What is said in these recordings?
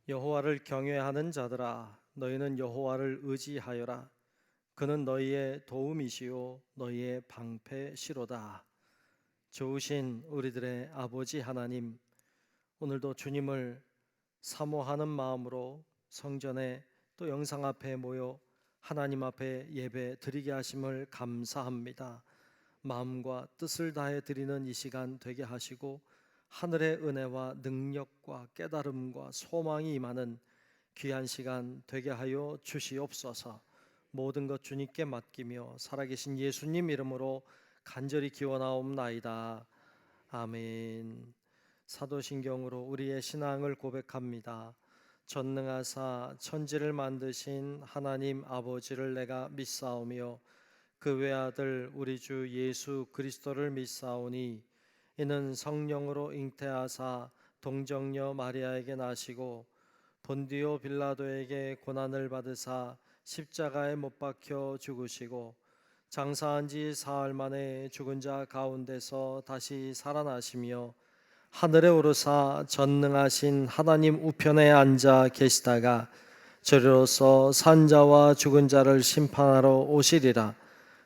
여호와를 경외하는 자들아, 너희는 여호와를 의지하여라. 그는 너희의 도움이시요 너희의 방패시로다. 좋으신 우리들의 아버지 하나님, 오늘도 주님을 사모하는 마음으로 성전에 또 영상 앞에 모여 하나님 앞에 예배 드리게 하심을 감사합니다. 마음과 뜻을 다해 드리는 이 시간 되게 하시고 하늘의 은혜와 능력과 깨달음과 소망이 임하는 귀한 시간 되게 하여 주시옵소서. 모든 것 주님께 맡기며 살아계신 예수님 이름으로 간절히 기원하옵나이다. 아멘. 사도신경으로 우리의 신앙을 고백합니다. 전능하사 천지를 만드신 하나님 아버지를 내가 믿사오며 그 외아들 우리 주 예수 그리스도를 믿사오니 이는 성령으로 잉태하사 동정녀 마리아에게 나시고 본디오 빌라도에게 고난을 받으사 십자가에 못 박혀 죽으시고 장사한 지 사흘 만에 죽은 자 가운데서 다시 살아나시며 하늘에 오르사 전능하신 하나님 우편에 앉아 계시다가 저리로서 산자와 죽은 자를 심판하러 오시리라.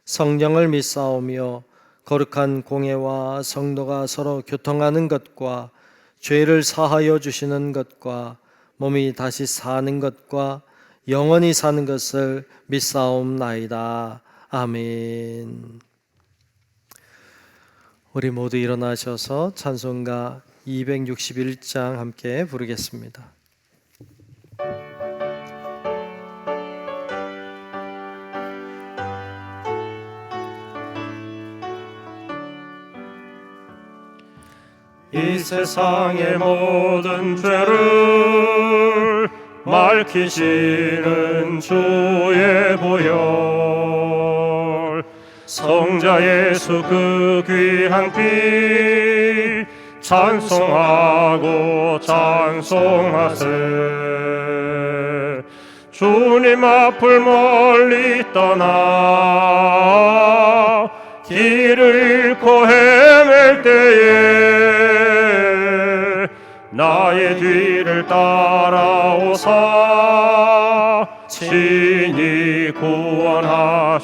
성령을 믿사오며 거룩한 공예와 성도가 서로 교통하는 것과 죄를 사하여 주시는 것과 몸이 다시 사는 것과 영원히 사는 것을 믿사옵나이다. 아멘. 우리 모두 일어나셔서 찬송가 261장 함께 부르겠습니다. 이 세상의 모든 죄를 맑히시는 주의 보혈, 성자 예수 그 귀한 피 찬송하고 찬송하세. 주님 앞을 멀리 떠나 길을 잃고 헤맬 때에 나의 뒤를 따라오사 친히 구원하셨도다.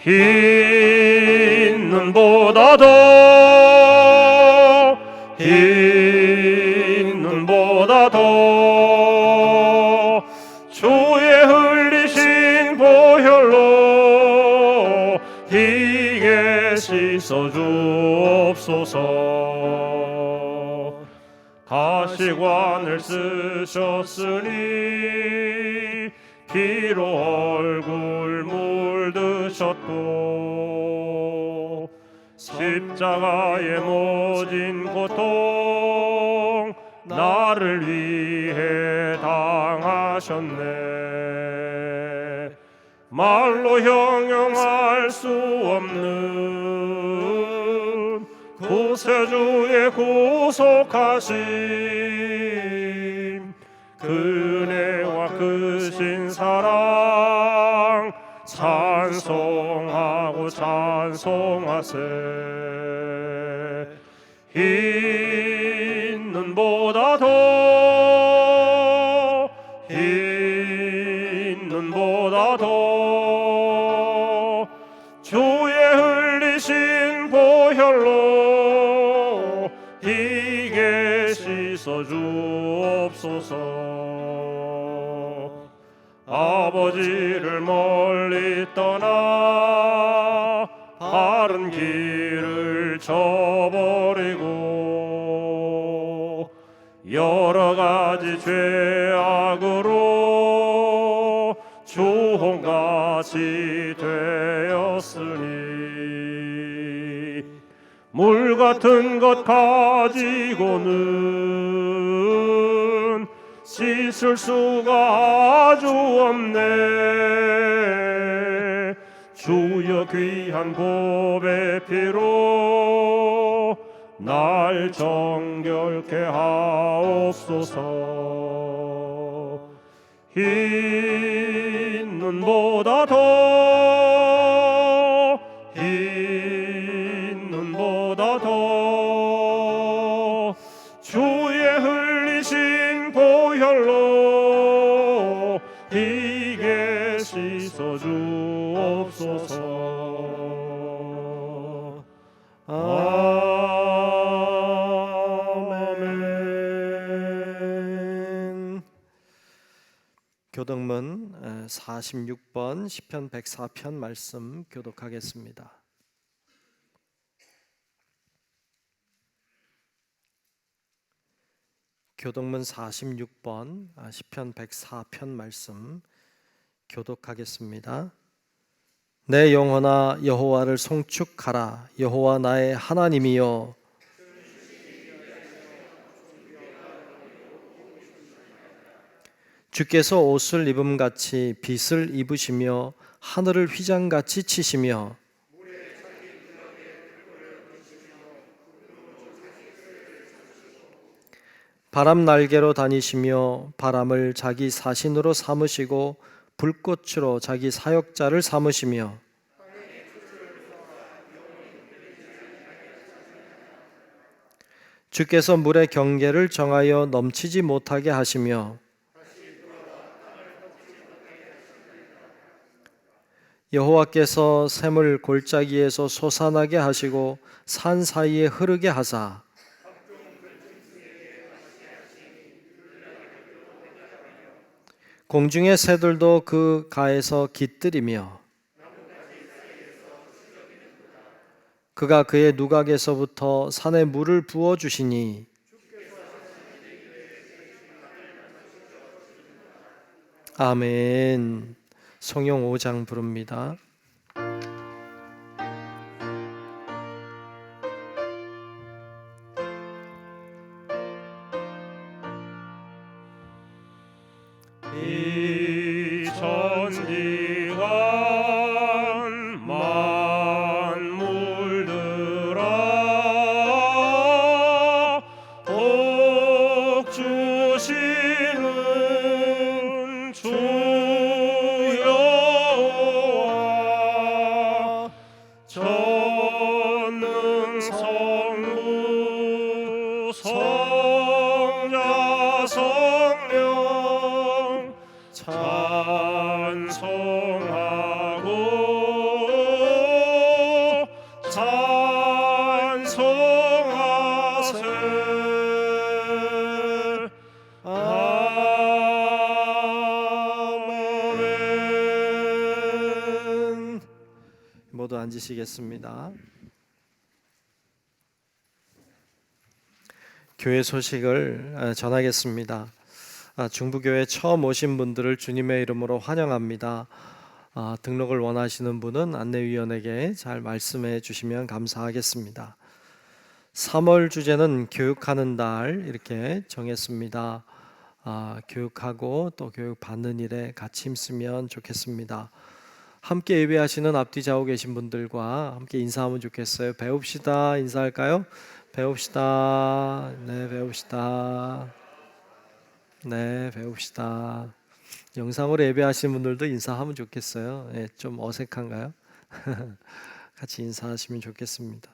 흰 눈보다도 흰 눈보다도 주의 흘리신 보혈로 희게 씻어주옵소서. 가시관을 쓰셨으니 피로 얼굴 물드셨고 십자가에 모진 고통 나를 위해 당하셨네. 말로 형용할 수 없는 구세주의 구속하심, 그네와 크신 사랑 찬송하고 찬송하세. 흰 눈보다도 흰 눈보다도 주의 흘리신 보혈로 희게 씻어주옵소서. 아버지를 멀리 떠나 바른 길을 저버리고 여러 가지 죄악으로 주홍같이 되었으니 물 같은 것 가지고는 씻을 수가 아주 없네. 주여 귀한 보배 피로 날 정결케 하옵소서. 흰 눈보다도 흰 눈보다도 주의 씻어 주옵소서. 아멘. 교독문 46번 시편 104편 말씀 교독하겠습니다. 교독문 46번 시편 104편 말씀 교독하겠습니다. 내 영혼아 여호와를 송축하라. 여호와 나의 하나님이여. 주께서 옷을 입음같이 빛을 입으시며 하늘을 휘장같이 치시며 바람 날개로 다니시며 바람을 자기 사신으로 삼으시고 불꽃으로 자기 사역자를 삼으시며 주께서 물의 경계를 정하여 넘치지 못하게 하시며 여호와께서 샘을 골짜기에서 솟아나게 하시고 산 사이에 흐르게 하사 공중의 새들도 그 가에서 깃들이며 그가 그의 누각에서부터 산에 물을 부어주시니 아멘. 성경 5장 부릅니다. 이 천지간 만물들아 복 주시는 주 여호와 전능성부 성자 성령 찬송하고 찬송하세. 아멘. 모두 앉으시겠습니다. 교회 소식을 전하겠습니다. 중부교회 처음 오신 분들을 주님의 이름으로 환영합니다. 등록을 원하시는 분은 안내위원에게 잘 말씀해 주시면 감사하겠습니다. 3월 주제는 교육하는 달 이렇게 정했습니다. 교육하고 또 교육받는 일에 같이 힘쓰면 좋겠습니다. 함께 예배하시는 앞뒤 좌우 계신 분들과 함께 인사하면 좋겠어요. 배웁시다. 인사할까요? 배웁시다. 네, 배웁시다. 네, 배웁시다. 영상으로 예배하시는 분들도 인사하면 좋겠어요. 네, 좀 어색한가요? 같이 인사하시면 좋겠습니다.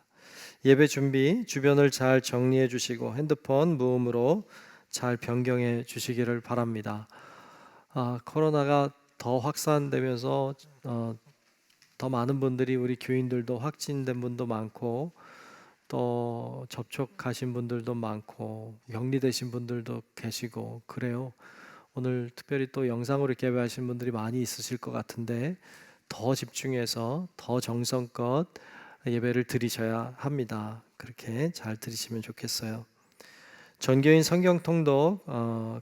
예배 준비, 주변을 잘 정리해 주시고 핸드폰 무음으로 잘 변경해 주시기를 바랍니다. 코로나가 더 확산되면서 더 많은 분들이 우리 교인들도 확진된 분도 많고 또 접촉하신 분들도 많고 격리되신 분들도 계시고 그래요. 오늘 특별히 또 영상으로 이렇게 예배하시는 분들이 많이 있으실 것 같은데 더 집중해서 더 정성껏 예배를 드리셔야 합니다. 그렇게 잘 드리시면 좋겠어요. 전교인 성경 통독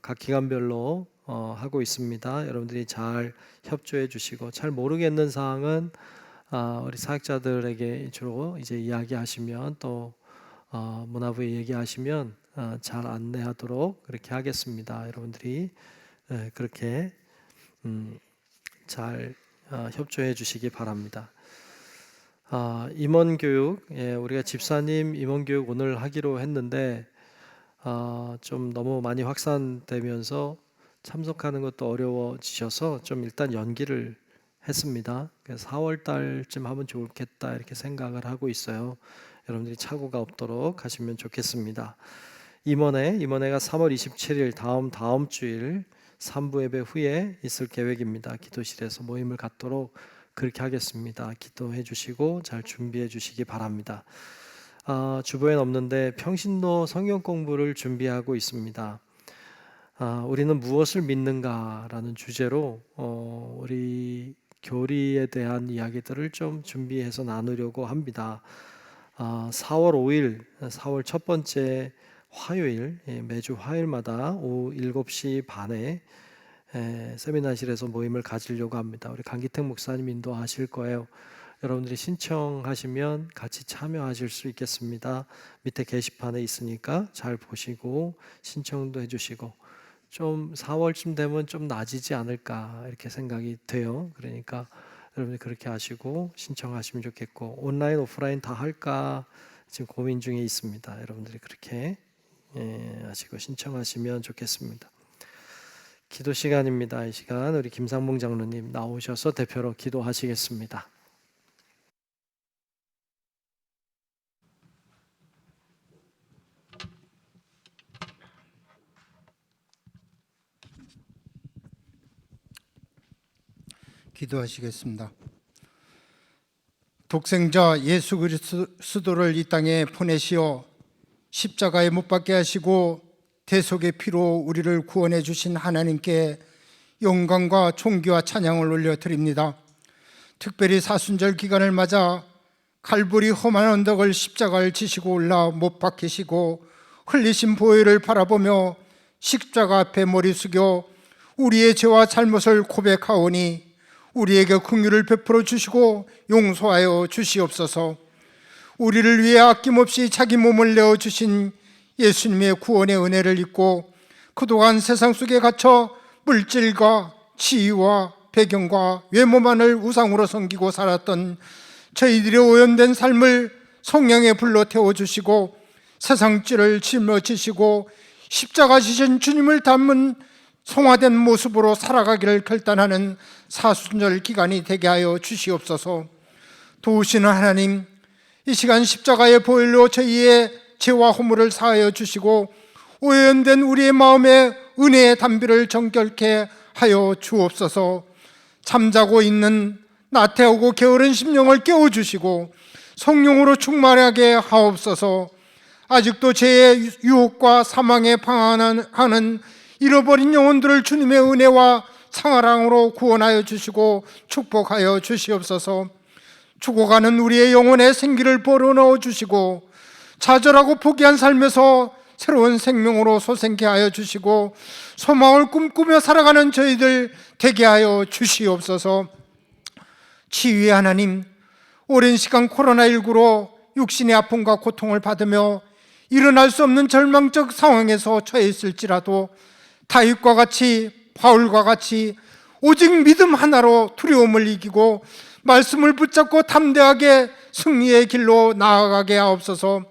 각 기간별로 하고 있습니다. 여러분들이 잘 협조해 주시고 잘 모르겠는 사항은 우리 사역자들에게 주로 이제 이야기하시면 또 문화부에 얘기하시면 잘 안내하도록 그렇게 하겠습니다. 여러분들이 그렇게 잘 협조해 주시기 바랍니다. 임원교육, 우리가 집사님 임원교육 오늘 하기로 했는데 좀 너무 많이 확산되면서 참석하는 것도 어려워지셔서 좀 일단 연기를 했습니다. 그래서 4월 달쯤 하면 좋겠다 이렇게 생각을 하고 있어요. 여러분들이 착오가 없도록 하시면 좋겠습니다. 임원회가 3월 27일 다음 주일 3부 예배 후에 있을 계획입니다. 기도실에서 모임을 갖도록 그렇게 하겠습니다. 기도해 주시고 잘 준비해 주시기 바랍니다. 주보엔 없는데 평신도 성경 공부를 준비하고 있습니다. 우리는 무엇을 믿는가라는 주제로 우리 교리에 대한 이야기들을 좀 준비해서 나누려고 합니다. 4월 5일, 4월 첫 번째 화요일, 매주 화요일마다 오후 7시 반에 세미나실에서 모임을 가지려고 합니다. 우리 강기택 목사님 인도하실 거예요. 여러분들이 신청하시면 같이 참여하실 수 있겠습니다. 밑에 게시판에 있으니까 잘 보시고 신청도 해주시고, 좀 4월쯤 되면 좀 나아지지 않을까 이렇게 생각이 돼요. 그러니까 여러분들 그렇게 하시고 신청하시면 좋겠고, 온라인 오프라인 다 할까 지금 고민 중에 있습니다. 여러분들이 그렇게 하시고 신청하시면 좋겠습니다. 기도 시간입니다. 이 시간 우리 김상봉 장로님 나오셔서 대표로 기도하시겠습니다. 기도하시겠습니다. 독생자 예수 그리스도를 이 땅에 보내시어 십자가에 못 박게 하시고 대속의 피로 우리를 구원해 주신 하나님께 영광과 존귀와 찬양을 올려드립니다. 특별히 사순절 기간을 맞아 갈보리 험한 언덕을 십자가를 지시고 올라 못 박히시고 흘리신 보혈을 바라보며 십자가 앞에 머리 숙여 우리의 죄와 잘못을 고백하오니 우리에게 긍휼을 베풀어 주시고 용서하여 주시옵소서. 우리를 위해 아낌없이 자기 몸을 내어 주신 예수님의 구원의 은혜를 잊고 그동안 세상 속에 갇혀 물질과 지위와 배경과 외모만을 우상으로 섬기고 살았던 저희들의 오염된 삶을 성령에 불러 태워주시고 세상죄를 짊어지시고 십자가 지신 주님을 담은 성화된 모습으로 살아가기를 결단하는 사순절 기간이 되게 하여 주시옵소서. 도우시는 하나님, 이 시간 십자가의 보혈로 저희의 죄와 허물을 사하여 주시고 오염된 우리의 마음에 은혜의 담비를 정결케 하여 주옵소서. 잠자고 있는 나태하고 게으른 심령을 깨워주시고 성령으로 충만하게 하옵소서. 아직도 죄의 유혹과 사망에 방황하는 잃어버린 영혼들을 주님의 은혜와 사랑으로 구원하여 주시고 축복하여 주시옵소서. 죽어가는 우리의 영혼에 생기를 불어넣어 주시고 좌절하고 포기한 삶에서 새로운 생명으로 소생케 하여 주시고 소망을 꿈꾸며 살아가는 저희들 되게 하여 주시옵소서. 치유의 하나님, 오랜 시간 코로나19로 육신의 아픔과 고통을 받으며 일어날 수 없는 절망적 상황에서 처해 있을지라도 다윗과 같이 바울과 같이 오직 믿음 하나로 두려움을 이기고 말씀을 붙잡고 담대하게 승리의 길로 나아가게 하옵소서.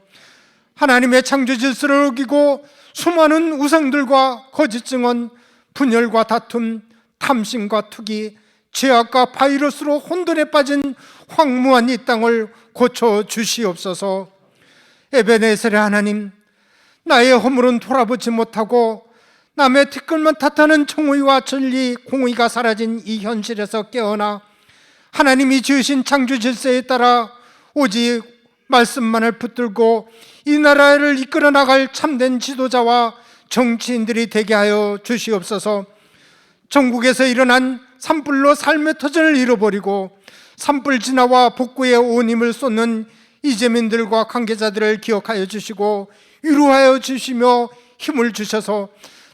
하나님의 창조 질서를 어기고 수많은 우상들과 거짓 증언, 분열과 다툼, 탐심과 투기, 죄악과 바이러스로 혼돈에 빠진 황무한 이 땅을 고쳐 주시옵소서. 에베네셀의 하나님, 나의 허물은 돌아보지 못하고 남의 티끌만 탓하는 정의와 진리, 공의가 사라진 이 현실에서 깨어나 하나님이 지으신 창조 질서에 따라 오직 말씀만을 붙들고 이 나라를 이끌어 나갈 참된 지도자와 정치인들이 되게 하여 주시옵소서. 전국에서 일어난 산불로 삶의 터전을 잃어버리고 산불 진화와 복구에 온 힘을 쏟는 이재민들과 관계자들을 기억하여 주시고 위로하여 주시며 힘을 주셔서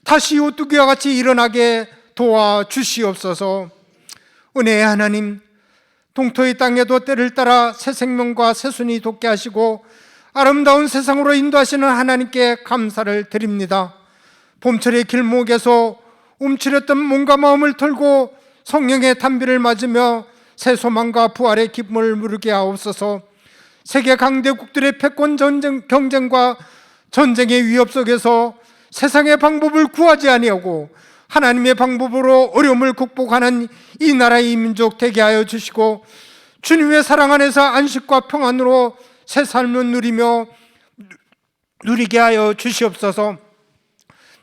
다시 오뚜기와 같이 일어나게 도와주시옵소서. 은혜의 하나님, 동토의 땅에도 때를 따라 새 생명과 새 순이 돋게 하시고 아름다운 세상으로 인도하시는 하나님께 감사를 드립니다. 봄철의 길목에서 움츠렸던 몸과 마음을 털고 성령의 단비를 맞으며 새 소망과 부활의 기쁨을 누리게 하옵소서. 세계 강대국들의 패권 경쟁과 전쟁의 위협 속에서 세상의 방법을 구하지 아니하고 하나님의 방법으로 어려움을 극복하는 이 나라의 민족 되게 하여 주시고 주님의 사랑 안에서 안식과 평안으로 새 삶을 누리게 하여 주시옵소서.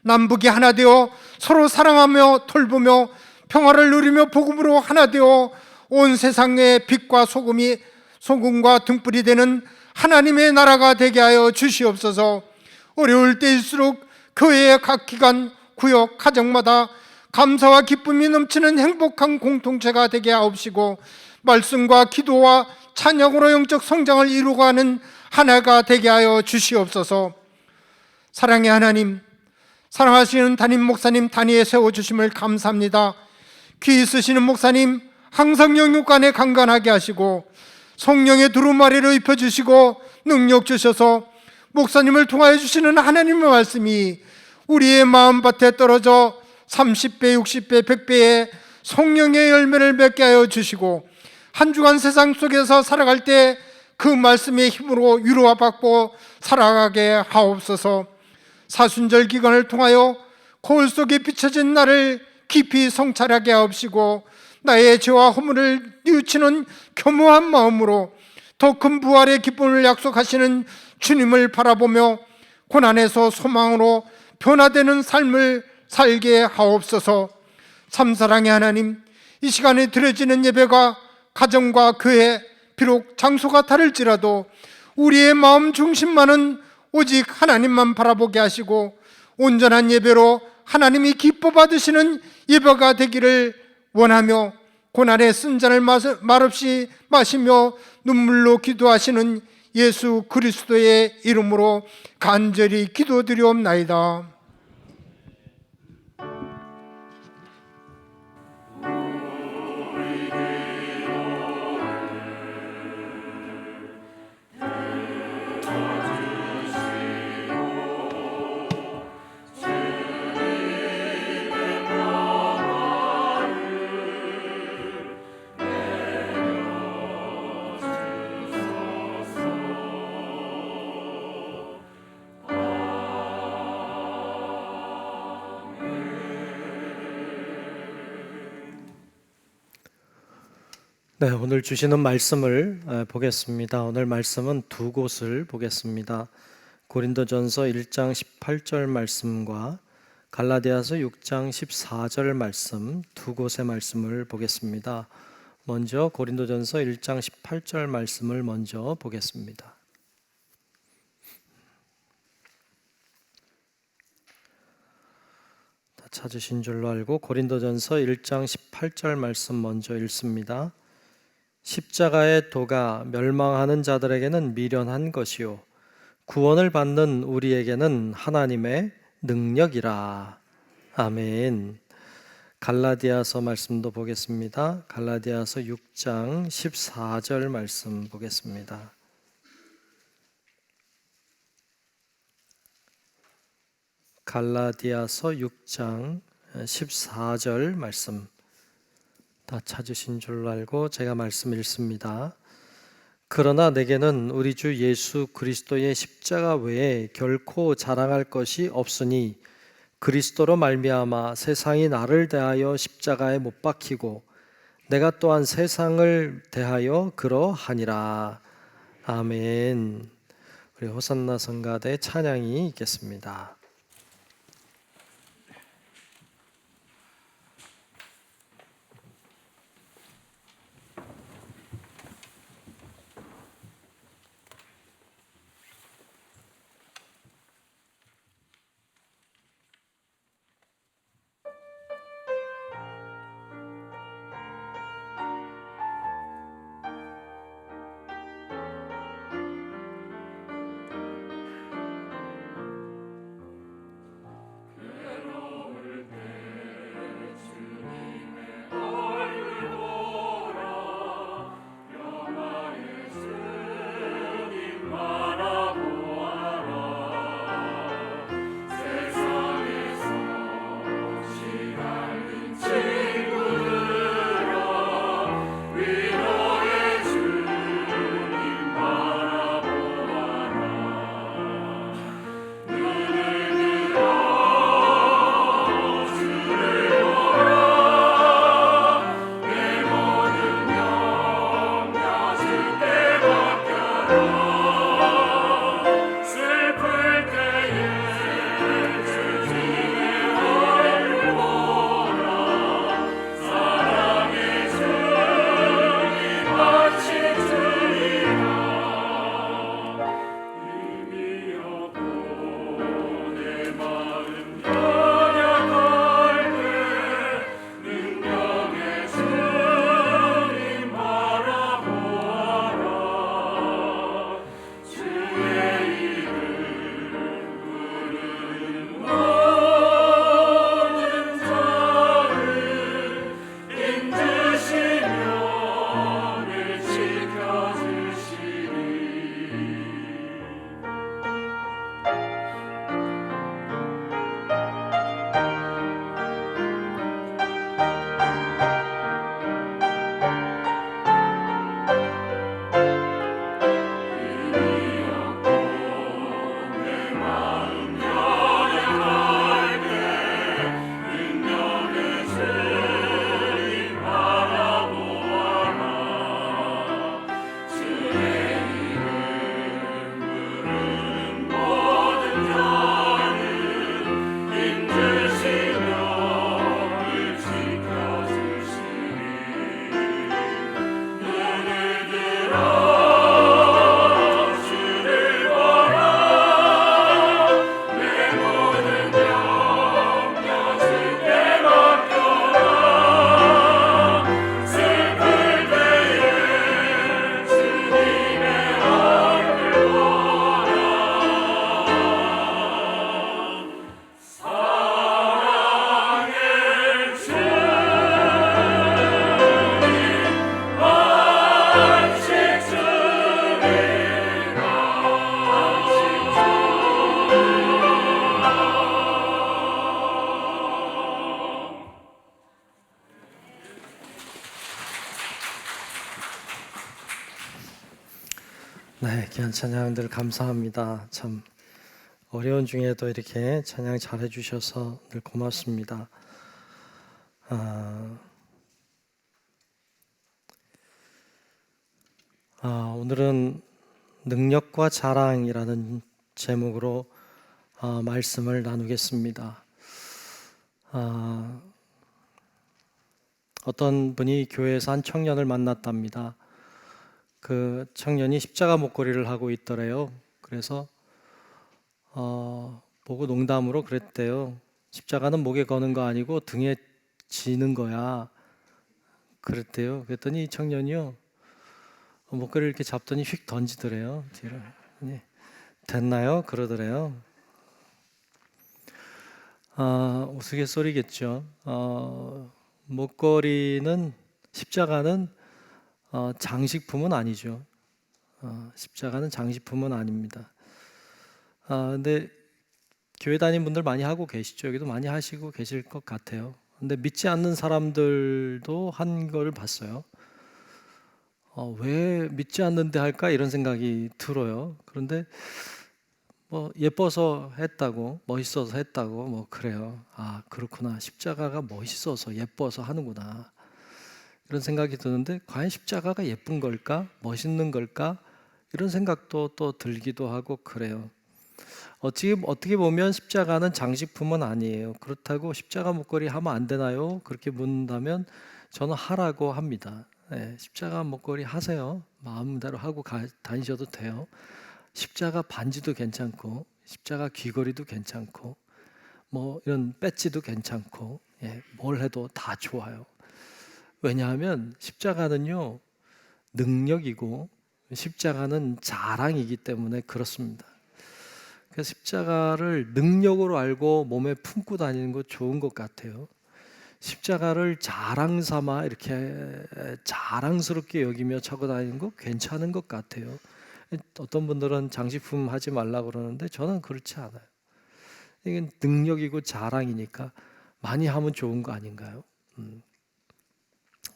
남북이 하나 되어 서로 사랑하며 돌보며 평화를 누리며 복음으로 하나 되어 온 세상의 빛과 소금과 등불이 되는 하나님의 나라가 되게 하여 주시옵소서. 어려울 때일수록 교회의 각 기관, 구역, 가정마다 감사와 기쁨이 넘치는 행복한 공동체가 되게 하옵시고, 말씀과 기도와 찬양으로 영적 성장을 이루어가는 하나가 되게 하여 주시옵소서. 사랑의 하나님, 사랑하시는 담임 목사님 단위에 세워주심을 감사합니다. 귀 있으시는 목사님 항상 영육간에 강건하게 하시고 성령의 두루마리를 입혀주시고 능력 주셔서 목사님을 통하여 주시는 하나님의 말씀이 우리의 마음밭에 떨어져 30배, 60배, 100배의 성령의 열매를 맺게 하여 주시고, 한 주간 세상 속에서 살아갈 때 그 말씀의 힘으로 위로와 받고 살아가게 하옵소서. 사순절 기간을 통하여 거울 속에 비춰진 나를 깊이 성찰하게 하옵시고, 나의 죄와 허물을 뉘우치는 겸허한 마음으로 더 큰 부활의 기쁨을 약속하시는 주님을 바라보며 고난에서 소망으로 변화되는 삶을 살게 하옵소서. 참사랑의 하나님, 이 시간에 드려지는 예배가 가정과 교회, 비록 장소가 다를지라도 우리의 마음 중심만은 오직 하나님만 바라보게 하시고 온전한 예배로 하나님이 기뻐 받으시는 예배가 되기를 원하며, 고난의 쓴 잔을 말없이 마시며 눈물로 기도하시는 예수 그리스도의 이름으로 간절히 기도드리옵나이다. 네, 오늘 주시는 말씀을 보겠습니다. 오늘 말씀은 두 곳을 보겠습니다. 고린도전서 1장 18절 말씀과 갈라디아서 6장 14절 말씀, 두 곳의 말씀을 보겠습니다. 먼저 고린도전서 1장 18절 말씀을 먼저 보겠습니다. 다 찾으신 줄로 알고 고린도전서 1장 18절 말씀 먼저 읽습니다. 십자가의 도가 멸망하는 자들에게는 미련한 것이요 구원을 받는 우리에게는 하나님의 능력이라. 아멘. 갈라디아서 말씀도 보겠습니다. 갈라디아서 6장 14절 말씀 보겠습니다. 갈라디아서 6장 14절 말씀 다 찾으신 줄로 알고 제가 말씀 읽습니다. 그러나 내게는 우리 주 예수 그리스도의 십자가 외에 결코 자랑할 것이 없으니 그리스도로 말미암아 세상이 나를 대하여 십자가에 못 박히고 내가 또한 세상을 대하여 그러하니라. 아멘. 우리 호산나 성가대 찬양이 있겠습니다. 슬플 때에 주님의 얼굴 네, 귀한 찬양들 감사합니다. 참 어려운 중에도 이렇게 찬양 잘해 주셔서 늘 고맙습니다. 오늘은 능력과 자랑이라는 제목으로 말씀을 나누겠습니다. 어떤 분이 교회에서 한 청년을 만났답니다. 그 청년이 십자가 목걸이를 하고 있더래요. 그래서 보고 농담으로 그랬대요. 십자가는 목에 거는 거 아니고 등에 지는 거야. 그랬대요. 그랬더니 이 청년이요, 목걸이를 이렇게 잡더니 휙 던지더래요. 뒤로. 됐나요? 그러더래요. 우스갯소리겠죠. 목걸이는, 십자가는 장식품은 아니죠. 십자가는 장식품은 아닙니다. 근데 교회 다니는 분들 많이 하고 계시죠. 여기도 많이 하시고 계실 것 같아요. 근데 믿지 않는 사람들도 한 걸 봤어요. 왜 믿지 않는데 할까 이런 생각이 들어요. 그런데 뭐 예뻐서 했다고, 멋있어서 했다고 뭐 그래요. 그렇구나. 십자가가 멋있어서 예뻐서 하는구나. 이런 생각이 드는데, 과연 십자가가 예쁜 걸까? 멋있는 걸까? 이런 생각도 또 들기도 하고 그래요. 어떻게 보면 십자가는 장식품은 아니에요. 그렇다고 십자가 목걸이 하면 안 되나요? 그렇게 묻는다면 저는 하라고 합니다. 십자가 목걸이 하세요. 마음대로 하고 다니셔도 돼요. 십자가 반지도 괜찮고, 십자가 귀걸이도 괜찮고, 뭐 이런 배지도 괜찮고, 뭘 해도 다 좋아요. 왜냐하면 십자가는요, 능력이고 십자가는 자랑이기 때문에 그렇습니다. 그래서 십자가를 능력으로 알고 몸에 품고 다니는 거 좋은 것 같아요. 십자가를 자랑 삼아 이렇게 자랑스럽게 여기며 차고 다니는 거 괜찮은 것 같아요. 어떤 분들은 장식품 하지 말라고 그러는데 저는 그렇지 않아요. 이게 능력이고 자랑이니까 많이 하면 좋은 거 아닌가요?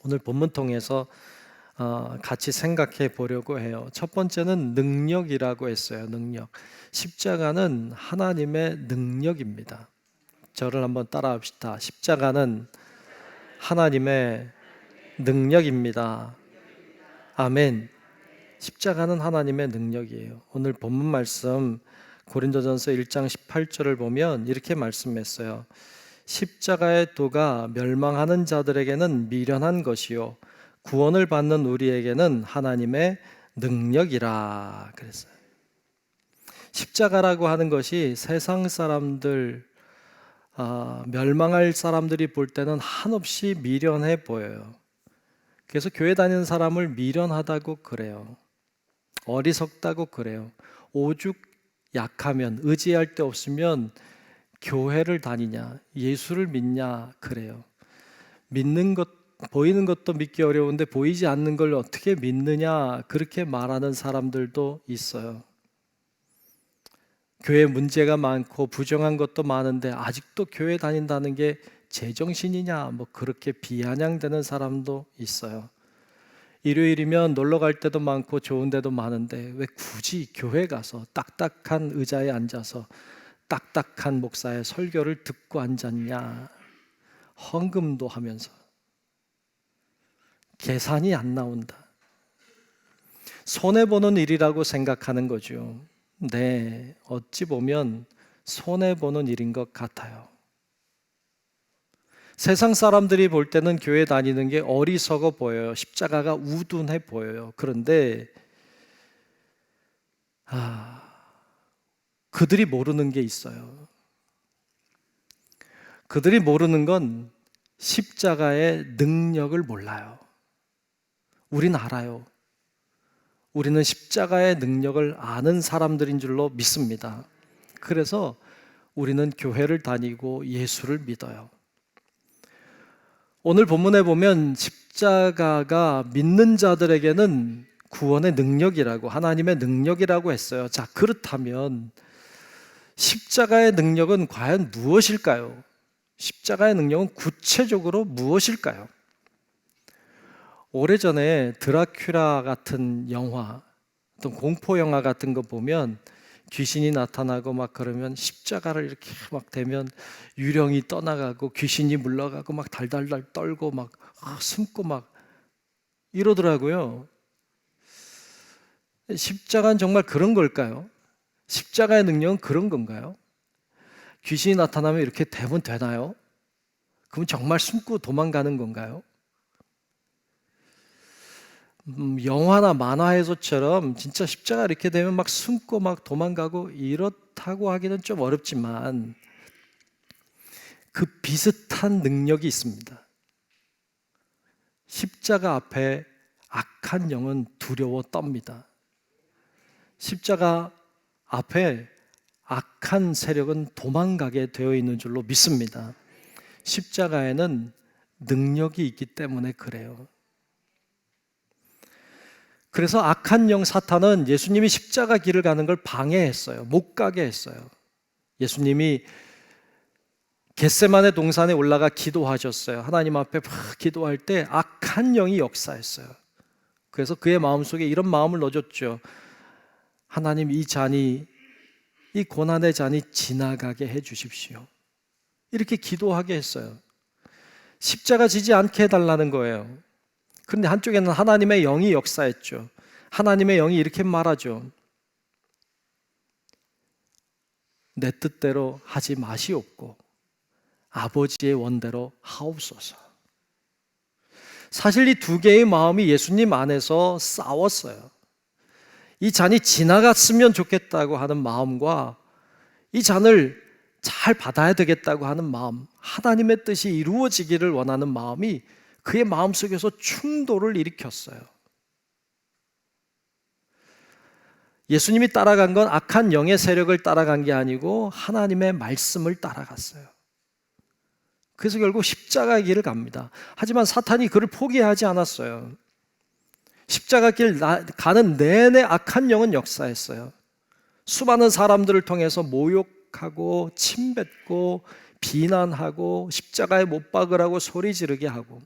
오늘 본문 통해서 같이 생각해 보려고 해요. 첫 번째는 능력이라고 했어요. 능력. 십자가는 하나님의 능력입니다. 저를 한번 따라 합시다. 십자가는 하나님의 능력입니다. 아멘. 십자가는 하나님의 능력이에요. 오늘 본문 말씀 고린도전서 1장 18절을 보면 이렇게 말씀했어요. 십자가의 도가 멸망하는 자들에게는 미련한 것이요 구원을 받는 우리에게는 하나님의 능력이라 그랬어요. 십자가라고 하는 것이 세상 사람들, 멸망할 사람들이 볼 때는 한없이 미련해 보여요. 그래서 교회 다니는 사람을 미련하다고 그래요. 어리석다고 그래요. 오죽 약하면, 의지할 데 없으면 교회를 다니냐, 예수를 믿냐 그래요. 믿는 것, 보이는 것도 믿기 어려운데 보이지 않는 걸 어떻게 믿느냐, 그렇게 말하는 사람들도 있어요. 교회 문제가 많고 부정한 것도 많은데 아직도 교회 다닌다는 게 제정신이냐, 뭐 그렇게 비아냥대는 사람도 있어요. 일요일이면 놀러 갈 때도 많고 좋은 데도 많은데 왜 굳이 교회 가서 딱딱한 의자에 앉아서 딱딱한 목사의 설교를 듣고 앉았냐, 헌금도 하면서 계산이 안 나온다. 손해보는 일이라고 생각하는 거죠. 네, 어찌 보면 손해보는 일인 것 같아요. 세상 사람들이 볼 때는 교회 다니는 게 어리석어 보여요. 십자가가 우둔해 보여요. 그런데 그들이 모르는 게 있어요. 그들이 모르는 건 십자가의 능력을 몰라요. 우린 알아요. 우리는 십자가의 능력을 아는 사람들인 줄로 믿습니다. 그래서 우리는 교회를 다니고 예수를 믿어요. 오늘 본문에 보면 십자가가 믿는 자들에게는 구원의 능력이라고, 하나님의 능력이라고 했어요. 자, 그렇다면 십자가의 능력은 과연 무엇일까요? 십자가의 능력은 구체적으로 무엇일까요? 오래전에 드라큘라 같은 영화, 어떤 공포 영화 같은 거 보면 귀신이 나타나고 막 그러면 십자가를 이렇게 막 대면 유령이 떠나가고 귀신이 물러가고 막 달달달 떨고 막 숨고 막 이러더라고요. 십자가는 정말 그런 걸까요? 십자가의 능력은 그런 건가요? 귀신이 나타나면 이렇게 대면 되나요? 그럼 정말 숨고 도망가는 건가요? 영화나 만화에서처럼 진짜 십자가 이렇게 되면 막 숨고 막 도망가고 이렇다고 하기는 좀 어렵지만 그 비슷한 능력이 있습니다. 십자가 앞에 악한 영은 두려워 떱니다. 십자가 앞에 악한 세력은 도망가게 되어 있는 줄로 믿습니다. 십자가에는 능력이 있기 때문에 그래요. 그래서 악한 영 사탄은 예수님이 십자가 길을 가는 걸 방해했어요. 못 가게 했어요. 예수님이 겟세마네 동산에 올라가 기도하셨어요. 하나님 앞에 막 기도할 때 악한 영이 역사했어요. 그래서 그의 마음속에 이런 마음을 넣어줬죠. 하나님, 이 잔이, 이 고난의 잔이 지나가게 해 주십시오. 이렇게 기도하게 했어요. 십자가 지지 않게 해달라는 거예요. 그런데 한쪽에는 하나님의 영이 역사했죠. 하나님의 영이 이렇게 말하죠. 내 뜻대로 하지 마시옵고 아버지의 원대로 하옵소서. 사실 이 두 개의 마음이 예수님 안에서 싸웠어요. 이 잔이 지나갔으면 좋겠다고 하는 마음과 이 잔을 잘 받아야 되겠다고 하는 마음, 하나님의 뜻이 이루어지기를 원하는 마음이 그의 마음속에서 충돌을 일으켰어요. 예수님이 따라간 건 악한 영의 세력을 따라간 게 아니고 하나님의 말씀을 따라갔어요. 그래서 결국 십자가 길을 갑니다. 하지만 사탄이 그를 포기하지 않았어요. 십자가 길 가는 내내 악한 영은 역사했어요. 수많은 사람들을 통해서 모욕하고 침뱉고 비난하고 십자가에 못 박으라고 소리 지르게 하고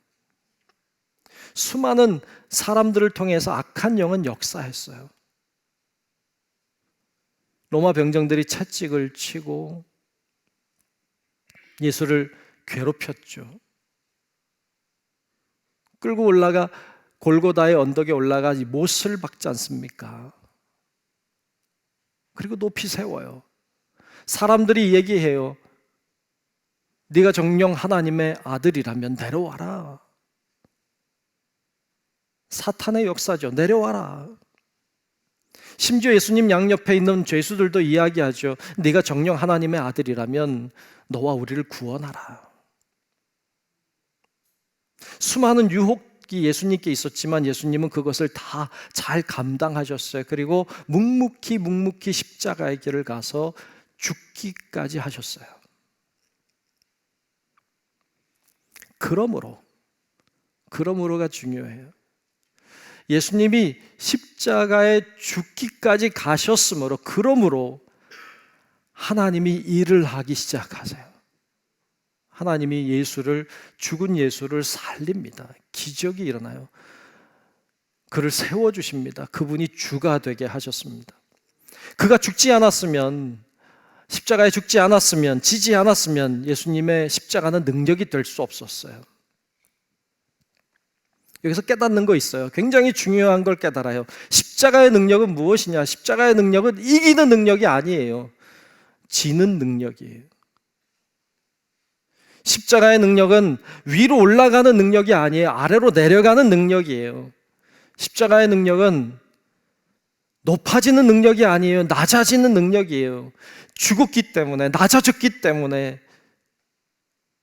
수많은 사람들을 통해서 악한 영은 역사했어요. 로마 병정들이 채찍을 치고 예수를 괴롭혔죠. 끌고 올라가 골고다의 언덕에 올라가 못을 박지 않습니까? 그리고 높이 세워요. 사람들이 얘기해요. 네가 정녕 하나님의 아들이라면 내려와라. 사탄의 역사죠. 내려와라. 심지어 예수님 양옆에 있는 죄수들도 이야기하죠. 네가 정녕 하나님의 아들이라면 너와 우리를 구원하라. 수많은 유혹이 예수님께 있었지만 예수님은 그것을 다 잘 감당하셨어요. 그리고 묵묵히 십자가의 길을 가서 죽기까지 하셨어요. 그러므로가 중요해요. 예수님이 십자가에 죽기까지 가셨으므로 그러므로 하나님이 일을 하기 시작하세요. 하나님이 죽은 예수를 살립니다. 기적이 일어나요. 그를 세워주십니다. 그분이 주가 되게 하셨습니다. 그가 죽지 않았으면, 십자가에 죽지 않았으면, 지지 않았으면 예수님의 십자가는 능력이 될 수 없었어요. 여기서 깨닫는 거 있어요. 굉장히 중요한 걸 깨달아요. 십자가의 능력은 무엇이냐? 십자가의 능력은 이기는 능력이 아니에요. 지는 능력이에요. 십자가의 능력은 위로 올라가는 능력이 아니에요. 아래로 내려가는 능력이에요. 십자가의 능력은 높아지는 능력이 아니에요. 낮아지는 능력이에요. 죽었기 때문에, 낮아졌기 때문에,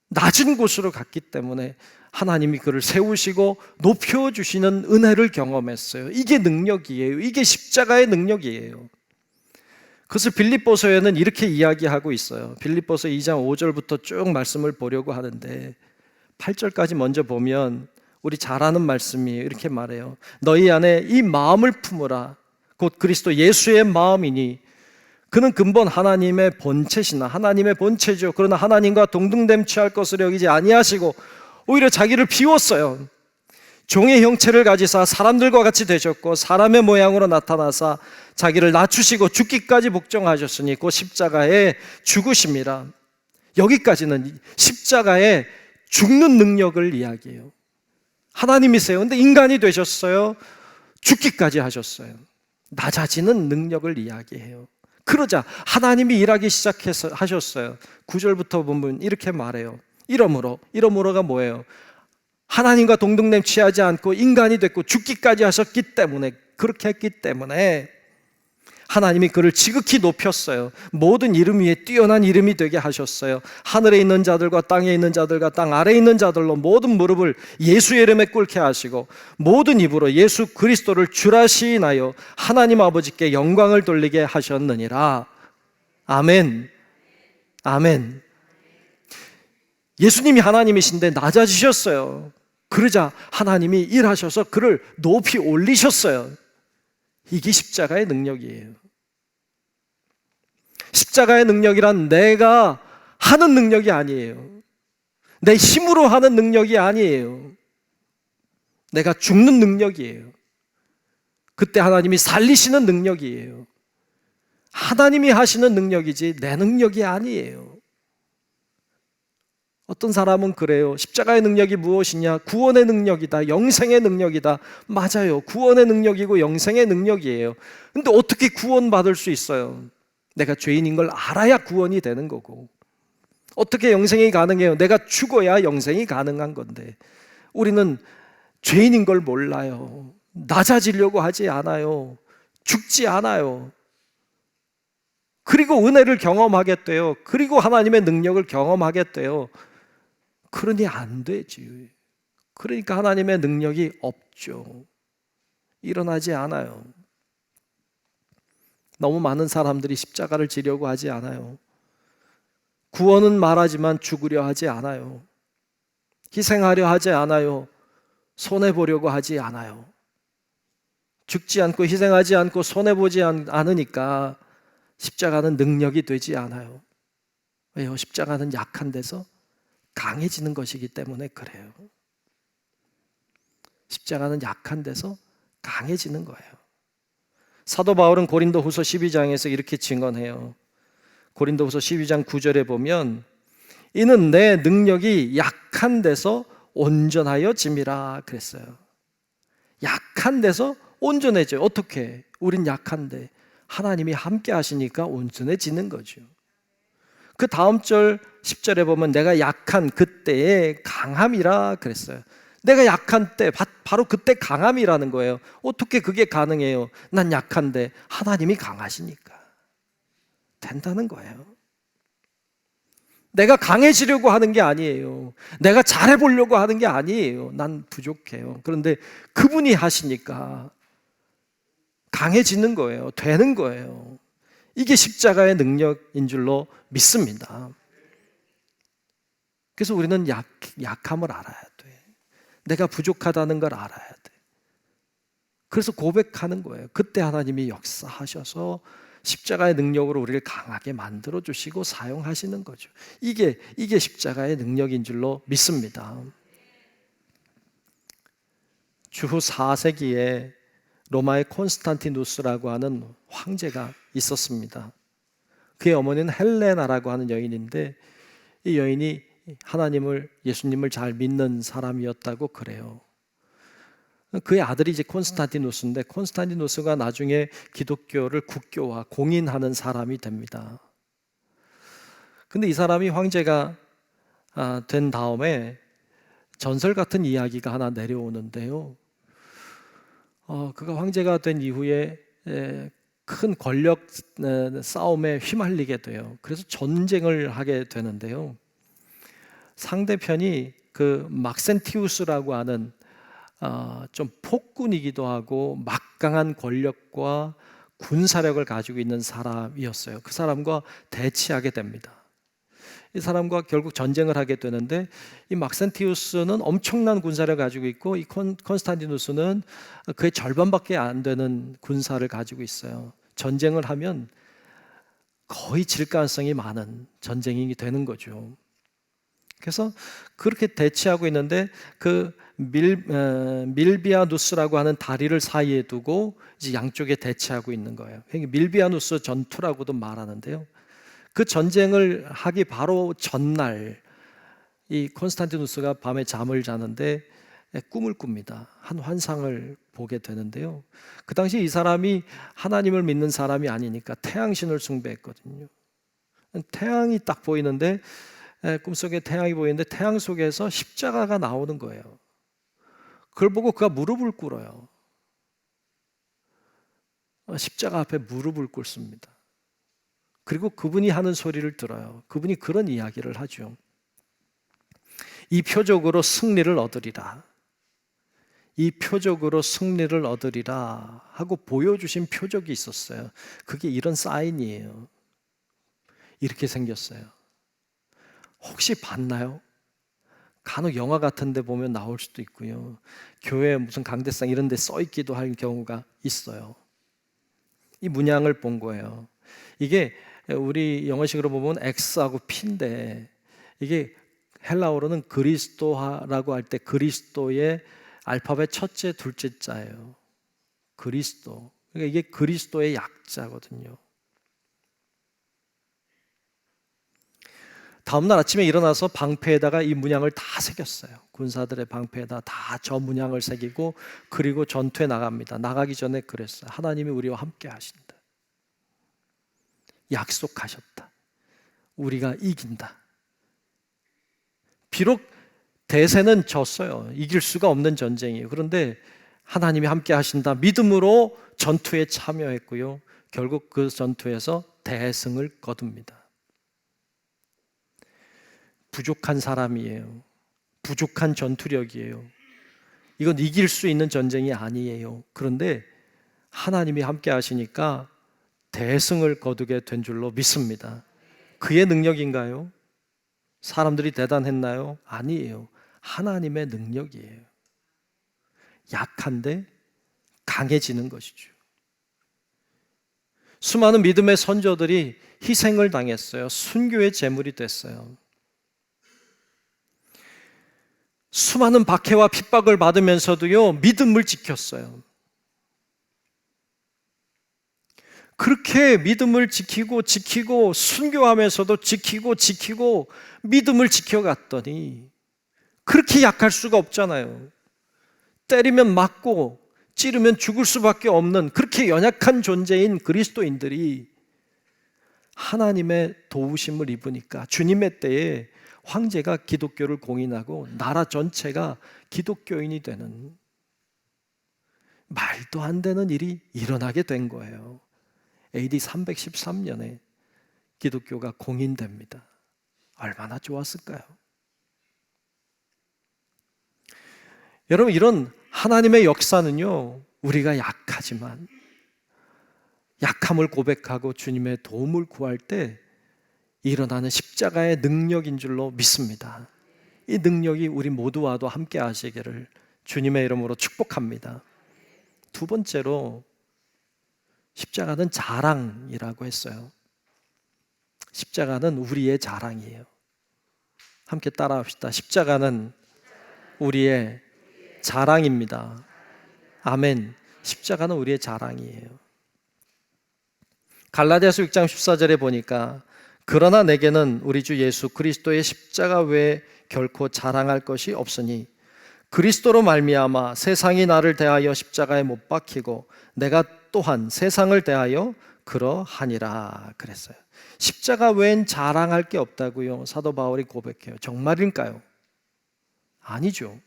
낮은 곳으로 갔기 때문에 하나님이 그를 세우시고 높여주시는 은혜를 경험했어요. 이게 능력이에요. 이게 십자가의 능력이에요. 그것을 빌립보서에는 이렇게 이야기하고 있어요. 빌립보서 2장 5절부터 쭉 말씀을 보려고 하는데 8절까지 먼저 보면 우리 잘 아는 말씀이에요. 이렇게 말해요. 너희 안에 이 마음을 품으라. 곧 그리스도 예수의 마음이니 그는 근본 하나님의 본체시나 하나님의 본체죠. 그러나 하나님과 동등됨 취할 것을 여기지 아니하시고 오히려 자기를 비웠어요. 종의 형체를 가지사 사람들과 같이 되셨고 사람의 모양으로 나타나사 자기를 낮추시고 죽기까지 복종하셨으니 그 십자가에 죽으심이라. 여기까지는 십자가에 죽는 능력을 이야기해요. 하나님이세요. 근데 인간이 되셨어요. 죽기까지 하셨어요. 낮아지는 능력을 이야기해요. 그러자 하나님이 일하기 시작해서 하셨어요. 9절부터 보면 이렇게 말해요. 이러므로가 뭐예요? 하나님과 동등됨 취하지 않고 인간이 됐고 죽기까지 하셨기 때문에, 그렇게 했기 때문에 하나님이 그를 지극히 높였어요. 모든 이름 위에 뛰어난 이름이 되게 하셨어요. 하늘에 있는 자들과 땅에 있는 자들과 땅 아래에 있는 자들로 모든 무릎을 예수의 이름에 꿇게 하시고 모든 입으로 예수 그리스도를 주라 시인하여 하나님 아버지께 영광을 돌리게 하셨느니라. 아멘. 아멘. 예수님이 하나님이신데 낮아지셨어요. 그러자 하나님이 일하셔서 그를 높이 올리셨어요. 이게 십자가의 능력이에요. 십자가의 능력이란 내가 하는 능력이 아니에요. 내 힘으로 하는 능력이 아니에요. 내가 죽는 능력이에요. 그때 하나님이 살리시는 능력이에요. 하나님이 하시는 능력이지 내 능력이 아니에요. 어떤 사람은 그래요. 십자가의 능력이 무엇이냐? 구원의 능력이다. 영생의 능력이다. 맞아요. 구원의 능력이고 영생의 능력이에요. 근데 어떻게 구원받을 수 있어요? 내가 죄인인 걸 알아야 구원이 되는 거고. 어떻게 영생이 가능해요? 내가 죽어야 영생이 가능한 건데 우리는 죄인인 걸 몰라요. 낮아지려고 하지 않아요. 죽지 않아요. 그리고 은혜를 경험하겠대요. 그리고 하나님의 능력을 경험하겠대요. 그러니 안 되지. 그러니까 하나님의 능력이 없죠. 일어나지 않아요. 너무 많은 사람들이 십자가를 지려고 하지 않아요. 구원은 말하지만 죽으려 하지 않아요. 희생하려 하지 않아요. 손해보려고 하지 않아요. 죽지 않고 희생하지 않고 손해보지 않으니까 십자가는 능력이 되지 않아요. 왜요? 십자가는 약한 데서 강해지는 것이기 때문에 그래요. 십자가는 약한 데서 강해지는 거예요. 사도 바울은 고린도후서 12장에서 이렇게 증언해요. 고린도후서 12장 9절에 보면 이는 내 능력이 약한 데서 온전하여 짐이라 그랬어요. 약한 데서 온전해져요. 어떻게? 우린 약한데 하나님이 함께 하시니까 온전해지는 거죠. 그 다음 절 10절에 보면 내가 약한 그때의 강함이라 그랬어요. 내가 약한 때 바로 그때 강함이라는 거예요. 어떻게 그게 가능해요? 난 약한데 하나님이 강하시니까 된다는 거예요. 내가 강해지려고 하는 게 아니에요. 내가 잘해보려고 하는 게 아니에요. 난 부족해요. 그런데 그분이 하시니까 강해지는 거예요. 되는 거예요. 이게 십자가의 능력인 줄로 믿습니다. 그래서 우리는 약함을 알아야 돼. 내가 부족하다는 걸 알아야 돼. 그래서 고백하는 거예요. 그때 하나님이 역사하셔서 십자가의 능력으로 우리를 강하게 만들어 주시고 사용하시는 거죠. 이게 십자가의 능력인 줄로 믿습니다. 주후 4세기에 로마의 콘스탄티누스라고 하는 황제가 있었습니다. 그의 어머니는 헬레나라고 하는 여인인데 이 여인이 하나님을, 예수님을 잘 믿는 사람이었다고 그래요. 그의 아들이 이제 콘스탄티누스인데 콘스탄티누스가 나중에 기독교를 국교화, 공인하는 사람이 됩니다. 근데 이 사람이 황제가 된 다음에 전설 같은 이야기가 하나 내려오는데요. 그가 황제가 된 이후에 큰 권력 싸움에 휘말리게 돼요. 그래서 전쟁을 하게 되는데요. 상대편이 그 막센티우스라고 하는 좀 폭군이기도 하고 막강한 권력과 군사력을 가지고 있는 사람이었어요. 그 사람과 대치하게 됩니다. 이 사람과 결국 전쟁을 하게 되는데 이 막센티우스는 엄청난 군사력을 가지고 있고 이 콘스탄티누스는 그의 절반밖에 안 되는 군사를 가지고 있어요. 전쟁을 하면 거의 질 가능성이 많은 전쟁이 되는 거죠. 그래서 그렇게 대치하고 있는데 그 밀비아누스라고 하는 다리를 사이에 두고 이제 양쪽에 대치하고 있는 거예요. 밀비아누스 전투라고도 말하는데요. 그 전쟁을 하기 바로 전날 이 콘스탄티누스가 밤에 잠을 자는데 꿈을 꿉니다. 한 환상을 보게 되는데요. 그 당시 이 사람이 하나님을 믿는 사람이 아니니까 태양신을 숭배했거든요. 태양이 딱 보이는데 꿈속에 태양이 보이는데 태양 속에서 십자가가 나오는 거예요. 그걸 보고 그가 무릎을 꿇어요. 십자가 앞에 무릎을 꿇습니다. 그리고 그분이 하는 소리를 들어요. 그분이 그런 이야기를 하죠. 이 표적으로 승리를 얻으리라. 이 표적으로 승리를 얻으리라 하고 보여주신 표적이 있었어요. 그게 이런 사인이에요. 이렇게 생겼어요. 혹시 봤나요? 간혹 영화 같은 데 보면 나올 수도 있고요. 교회 무슨 강대상 이런 데 써 있기도 할 경우가 있어요. 이 문양을 본 거예요. 이게 우리 영어식으로 보면 X하고 P인데 이게 헬라어로는 그리스도라고 할 때 그리스도의 알파벳 첫째, 둘째 자예요. 그리스도. 그러니까 이게 그리스도의 약자거든요. 다음날 아침에 일어나서 방패에다가 이 문양을 다 새겼어요. 군사들의 방패에다 다 저 문양을 새기고 그리고 전투에 나갑니다. 나가기 전에 그랬어요. 하나님이 우리와 함께 하신다. 약속하셨다. 우리가 이긴다. 비록 대세는 졌어요. 이길 수가 없는 전쟁이에요. 그런데 하나님이 함께 하신다. 믿음으로 전투에 참여했고요. 결국 그 전투에서 대승을 거둡니다. 부족한 사람이에요. 부족한 전투력이에요. 이건 이길 수 있는 전쟁이 아니에요. 그런데 하나님이 함께 하시니까 대승을 거두게 된 줄로 믿습니다. 그의 능력인가요? 사람들이 대단했나요? 아니에요. 하나님의 능력이에요. 약한데 강해지는 것이죠. 수많은 믿음의 선조들이 희생을 당했어요. 순교의 제물이 됐어요. 수많은 박해와 핍박을 받으면서도요, 믿음을 지켰어요. 그렇게 믿음을 지키고 순교하면서도 지키고 믿음을 지켜갔더니 그렇게 약할 수가 없잖아요. 때리면 맞고 찌르면 죽을 수밖에 없는 그렇게 연약한 존재인 그리스도인들이 하나님의 도우심을 입으니까 주님의 때에 황제가 기독교를 공인하고 나라 전체가 기독교인이 되는 말도 안 되는 일이 일어나게 된 거예요. AD 313년에 기독교가 공인됩니다. 얼마나 좋았을까요? 여러분, 이런 하나님의 역사는요, 우리가 약하지만 약함을 고백하고 주님의 도움을 구할 때 일어나는 십자가의 능력인 줄로 믿습니다. 이 능력이 우리 모두와도 함께 하시기를 주님의 이름으로 축복합니다. 두 번째로 십자가는 자랑이라고 했어요. 십자가는 우리의 자랑이에요. 함께 따라합시다. 십자가는 우리의 자랑입니다. 아멘. 십자가는 우리의 자랑이에요. 갈라디아서 6장 14절에 보니까 그러나 내게는 우리 주 예수 그리스도의 십자가 외에 결코 자랑할 것이 없으니 그리스도로 말미암아 세상이 나를 대하여 십자가에 못 박히고 내가 또한 세상을 대하여 그러하니라 그랬어요. 십자가 외엔 자랑할 게 없다고요. 사도 바울이 고백해요. 정말일까요? 아니죠.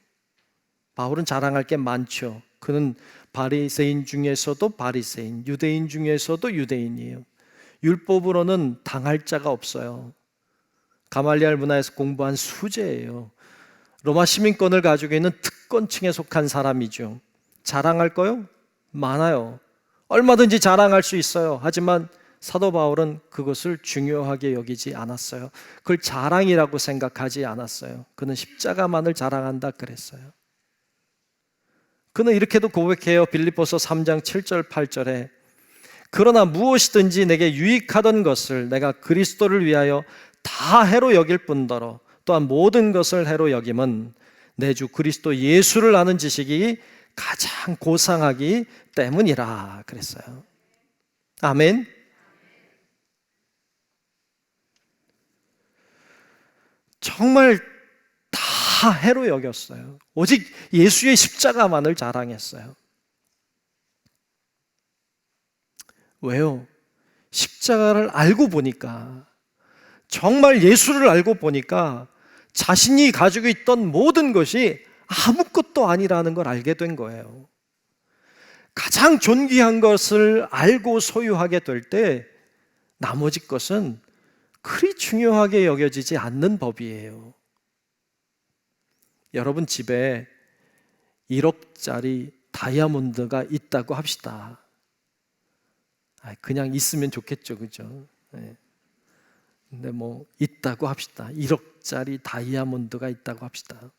바울은 자랑할 게 많죠. 그는 바리새인 중에서도 바리새인, 유대인 중에서도 유대인이에요. 율법으로는 당할 자가 없어요. 가말리알 문화에서 공부한 수재예요. 로마 시민권을 가지고 있는 특권층에 속한 사람이죠. 자랑할 거요? 많아요. 얼마든지 자랑할 수 있어요. 하지만 사도 바울은 그것을 중요하게 여기지 않았어요. 그걸 자랑이라고 생각하지 않았어요. 그는 십자가만을 자랑한다 그랬어요. 그는 이렇게도 고백해요. 빌립보서 3장 7절 8절에 그러나 무엇이든지 내게 유익하던 것을 내가 그리스도를 위하여 다 해로 여길 뿐더러 또한 모든 것을 해로 여김은 내 주 그리스도 예수를 아는 지식이 가장 고상하기 때문이라 그랬어요. 아멘. 정말 다 해로 여겼어요. 오직 예수의 십자가만을 자랑했어요. 왜요? 십자가를 알고 보니까, 정말 예수를 알고 보니까 자신이 가지고 있던 모든 것이 아무것도 아니라는 걸 알게 된 거예요. 가장 존귀한 것을 알고 소유하게 될 때 나머지 것은 그리 중요하게 여겨지지 않는 법이에요. 여러분 집에 1억짜리 다이아몬드가 있다고 합시다. 그냥 있으면 좋겠죠, 그죠? 근데 뭐 있다고 합시다. 1억짜리 다이아몬드가 있다고 합시다.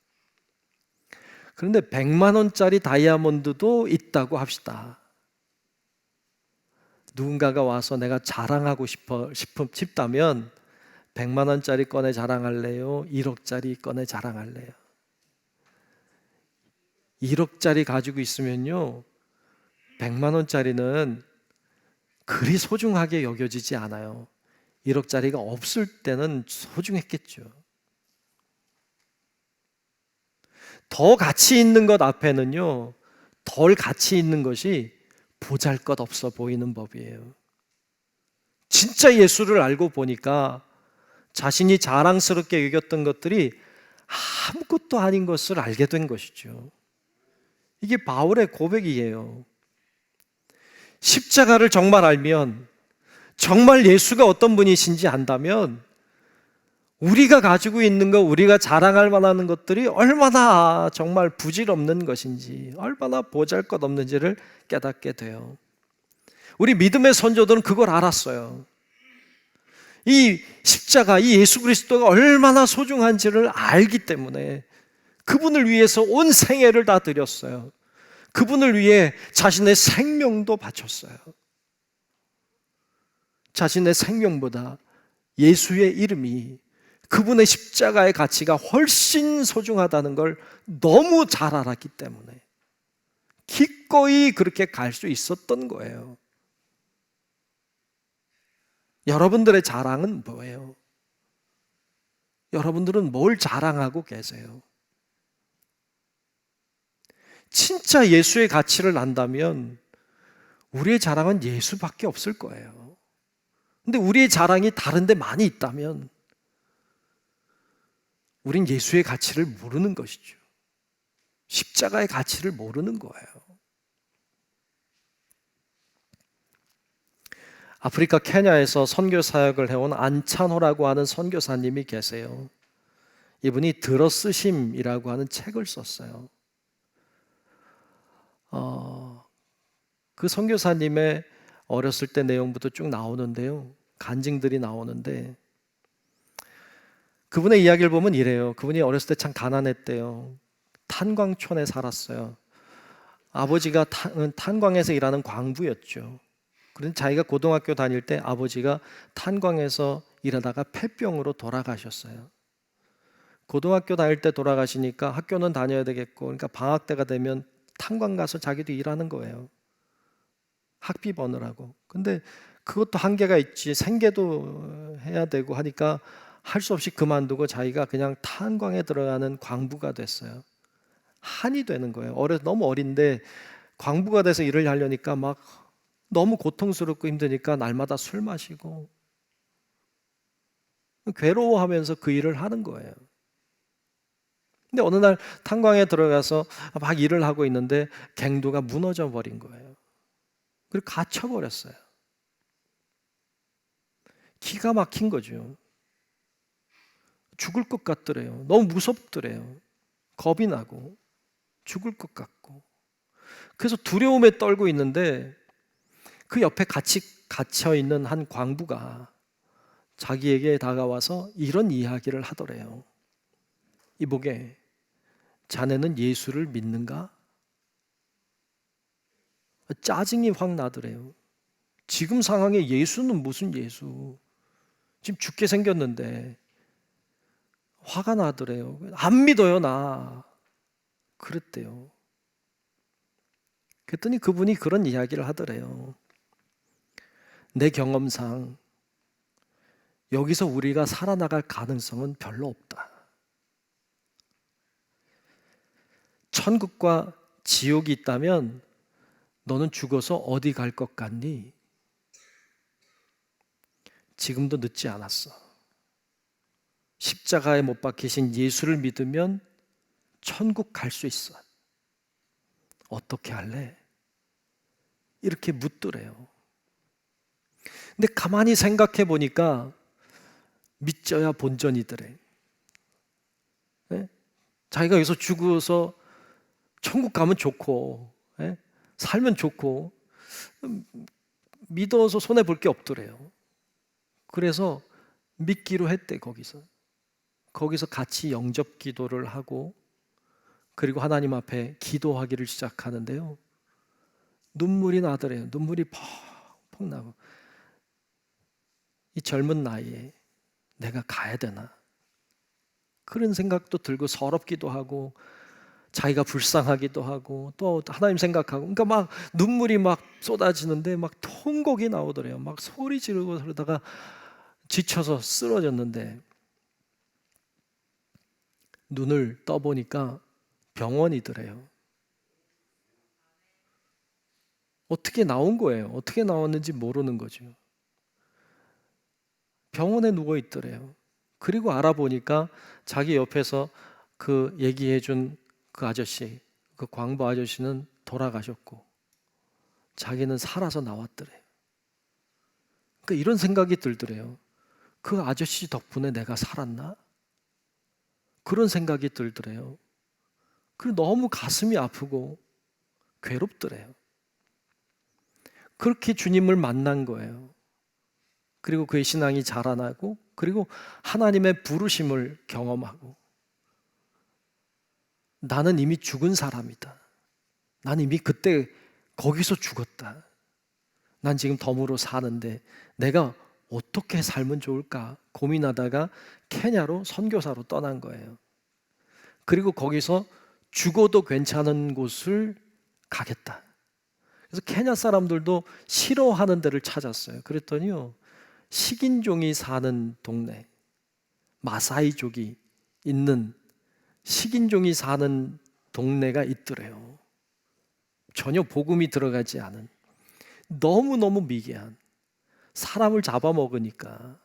그런데 100만 원짜리 다이아몬드도 있다고 합시다. 누군가가 와서 내가 자랑하고 싶다면 100만 원짜리 꺼내 자랑할래요? 1억짜리 꺼내 자랑할래요? 1억짜리 가지고 있으면요, 100만 원짜리는 그리 소중하게 여겨지지 않아요. 1억짜리가 없을 때는 소중했겠죠. 더 가치 있는 것 앞에는요, 덜 가치 있는 것이 보잘것없어 보이는 법이에요. 진짜 예수를 알고 보니까 자신이 자랑스럽게 여겼던 것들이 아무것도 아닌 것을 알게 된 것이죠. 이게 바울의 고백이에요. 십자가를 정말 알면, 정말 예수가 어떤 분이신지 안다면 우리가 가지고 있는 것, 우리가 자랑할 만한 것들이 얼마나 정말 부질없는 것인지, 얼마나 보잘것없는지를 깨닫게 돼요. 우리 믿음의 선조들은 그걸 알았어요. 이 십자가, 이 예수 그리스도가 얼마나 소중한지를 알기 때문에 그분을 위해서 온 생애를 다 드렸어요. 그분을 위해 자신의 생명도 바쳤어요. 자신의 생명보다 예수의 이름이, 그분의 십자가의 가치가 훨씬 소중하다는 걸 너무 잘 알았기 때문에 기꺼이 그렇게 갈 수 있었던 거예요. 여러분들의 자랑은 뭐예요? 여러분들은 뭘 자랑하고 계세요? 진짜 예수의 가치를 안다면 우리의 자랑은 예수밖에 없을 거예요. 근데 우리의 자랑이 다른 데 많이 있다면 우린 예수의 가치를 모르는 것이죠. 십자가의 가치를 모르는 거예요. 아프리카 케냐에서 선교 사역을 해온 안찬호라고 하는 선교사님이 계세요. 이분이 들어쓰심이라고 하는 책을 썼어요. 그 선교사님의 어렸을 때 내용부터 쭉 나오는데요, 간증들이 나오는데, 그분의 이야기를 보면 이래요. 그분이 어렸을 때 참 가난했대요. 탄광촌에 살았어요. 아버지가 탄광에서 일하는 광부였죠. 그런데 자기가 고등학교 다닐 때 아버지가 탄광에서 일하다가 폐병으로 돌아가셨어요. 고등학교 다닐 때 돌아가시니까 학교는 다녀야 되겠고, 그러니까 방학 때가 되면 탄광 가서 자기도 일하는 거예요. 학비 버느라고. 근데 그것도 한계가 있지. 생계도 해야 되고 하니까 할 수 없이 그만두고 자기가 그냥 탄광에 들어가는 광부가 됐어요. 한이 되는 거예요. 너무 어린데 광부가 돼서 일을 하려니까 막 너무 고통스럽고 힘드니까 날마다 술 마시고 괴로워하면서 그 일을 하는 거예요. 근데 어느 날 탄광에 들어가서 막 일을 하고 있는데 갱도가 무너져 버린 거예요. 그리고 갇혀버렸어요. 기가 막힌 거죠. 죽을 것 같더래요. 너무 무섭더래요. 겁이 나고 죽을 것 같고. 그래서 두려움에 떨고 있는데 그 옆에 같이 갇혀있는 한 광부가 자기에게 다가와서 이런 이야기를 하더래요. 이보게, 자네는 예수를 믿는가? 짜증이 확 나더래요. 지금 상황에 예수는 무슨 예수? 지금 죽게 생겼는데 화가 나더래요. 안 믿어요, 나. 그랬대요. 그랬더니 그분이 그런 이야기를 하더래요. 내 경험상 여기서 우리가 살아나갈 가능성은 별로 없다. 천국과 지옥이 있다면 너는 죽어서 어디 갈 것 같니? 지금도 늦지 않았어. 십자가에 못 박히신 예수를 믿으면 천국 갈 수 있어. 어떻게 할래? 이렇게 묻더래요. 근데 가만히 생각해 보니까 믿져야 본전이더래. 네? 자기가 여기서 죽어서 천국 가면 좋고, 네? 살면 좋고, 믿어서 손해 볼 게 없더래요. 그래서 믿기로 했대. 거기서 같이 영접 기도를 하고, 그리고 하나님 앞에 기도하기를 시작하는데요, 눈물이 나더래요. 눈물이 펑펑 나고, 이 젊은 나이에 내가 가야 되나, 그런 생각도 들고 서럽기도 하고 자기가 불쌍하기도 하고 또 하나님 생각하고, 그러니까 막 눈물이 막 쏟아지는데 막 통곡이 나오더래요. 막 소리 지르고 그러다가 지쳐서 쓰러졌는데 눈을 떠보니까 병원이더래요. 어떻게 나온 거예요? 어떻게 나왔는지 모르는 거죠. 병원에 누워 있더래요. 그리고 알아보니까 자기 옆에서 그 얘기해 준 그 아저씨, 그 광부 아저씨는 돌아가셨고 자기는 살아서 나왔더래요. 그러니까 이런 생각이 들더래요. 그 아저씨 덕분에 내가 살았나? 그런 생각이 들더래요. 그리고 너무 가슴이 아프고 괴롭더래요. 그렇게 주님을 만난 거예요. 그리고 그의 신앙이 자라나고, 그리고 하나님의 부르심을 경험하고, 나는 이미 죽은 사람이다. 난 이미 그때 거기서 죽었다. 난 지금 덤으로 사는데 내가 어떻게 살면 좋을까 고민하다가 케냐로 선교사로 떠난 거예요. 그리고 거기서 죽어도 괜찮은 곳을 가겠다. 그래서 케냐 사람들도 싫어하는 데를 찾았어요. 그랬더니요, 식인종이 사는 동네, 마사이족이 있는 식인종이 사는 동네가 있더래요. 전혀 복음이 들어가지 않은, 너무너무 미개한, 사람을 잡아먹으니까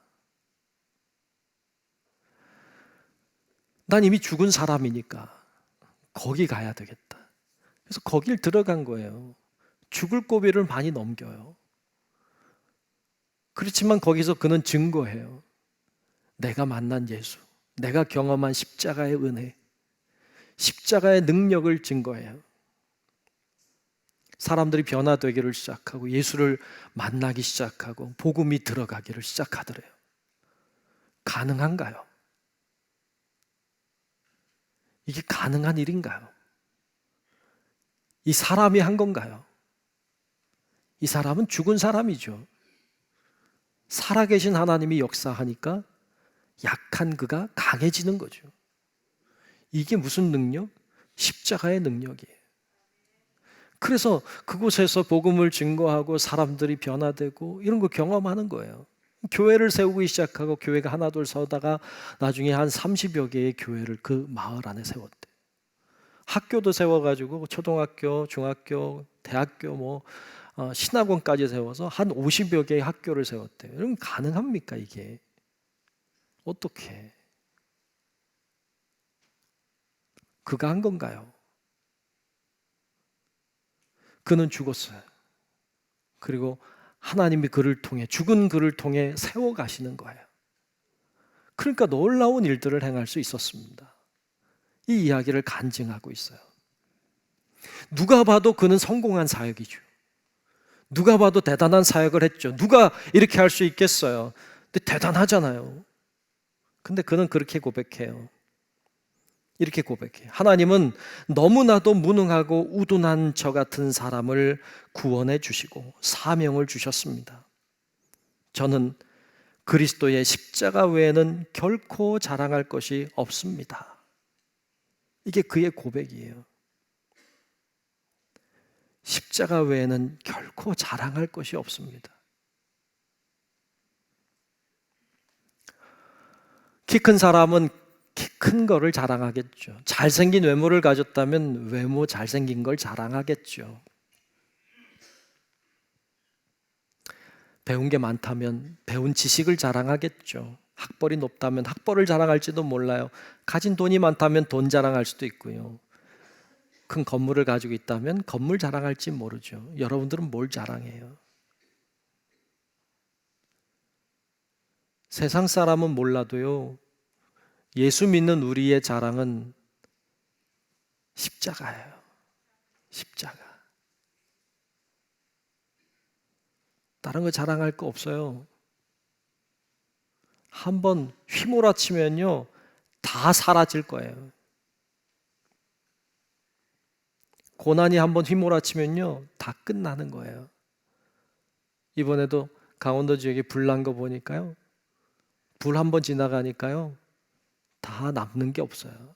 난 이미 죽은 사람이니까 거기 가야 되겠다. 그래서 거길 들어간 거예요. 죽을 고비를 많이 넘겨요. 그렇지만 거기서 그는 증거해요. 내가 만난 예수, 내가 경험한 십자가의 은혜, 십자가의 능력을 증거해요. 사람들이 변화되기를 시작하고 예수를 만나기 시작하고 복음이 들어가기를 시작하더래요. 가능한가요? 이게 가능한 일인가요? 이 사람이 한 건가요? 이 사람은 죽은 사람이죠. 살아계신 하나님이 역사하니까 약한 그가 강해지는 거죠. 이게 무슨 능력? 십자가의 능력이에요. 그래서 그곳에서 복음을 증거하고 사람들이 변화되고 이런 거 경험하는 거예요. 교회를 세우기 시작하고 교회가 하나둘 서다가 나중에 한 30여 개의 교회를 그 마을 안에 세웠대요. 학교도 세워가지고 초등학교, 중학교, 대학교, 신학원까지 세워서 한 50여 개의 학교를 세웠대요. 여러분, 가능합니까 이게? 어떻게? 그가 한 건가요? 그는 죽었어요. 그리고 하나님이 그를 통해, 죽은 그를 통해 세워가시는 거예요. 그러니까 놀라운 일들을 행할 수 있었습니다. 이 이야기를 간증하고 있어요. 누가 봐도 그는 성공한 사역이죠. 누가 봐도 대단한 사역을 했죠. 누가 이렇게 할 수 있겠어요? 근데 대단하잖아요. 근데 그는 그렇게 고백해요. 이렇게 고백해요. 하나님은 너무나도 무능하고 우둔한 저 같은 사람을 구원해 주시고 사명을 주셨습니다. 저는 그리스도의 십자가 외에는 결코 자랑할 것이 없습니다. 이게 그의 고백이에요. 십자가 외에는 결코 자랑할 것이 없습니다. 키 큰 사람은 키 큰 거를 자랑하겠죠. 잘생긴 외모를 가졌다면 외모 잘생긴 걸 자랑하겠죠. 배운 게 많다면 배운 지식을 자랑하겠죠. 학벌이 높다면 학벌을 자랑할지도 몰라요. 가진 돈이 많다면 돈 자랑할 수도 있고요. 큰 건물을 가지고 있다면 건물 자랑할지 모르죠. 여러분들은 뭘 자랑해요? 세상 사람은 몰라도요, 예수 믿는 우리의 자랑은 십자가예요. 십자가. 다른 거 자랑할 거 없어요. 한번 휘몰아치면요, 다 사라질 거예요. 고난이 한번 휘몰아치면요, 다 끝나는 거예요. 이번에도 강원도 지역에 불 난 거 보니까요, 불 한번 지나가니까요, 다 남는 게 없어요.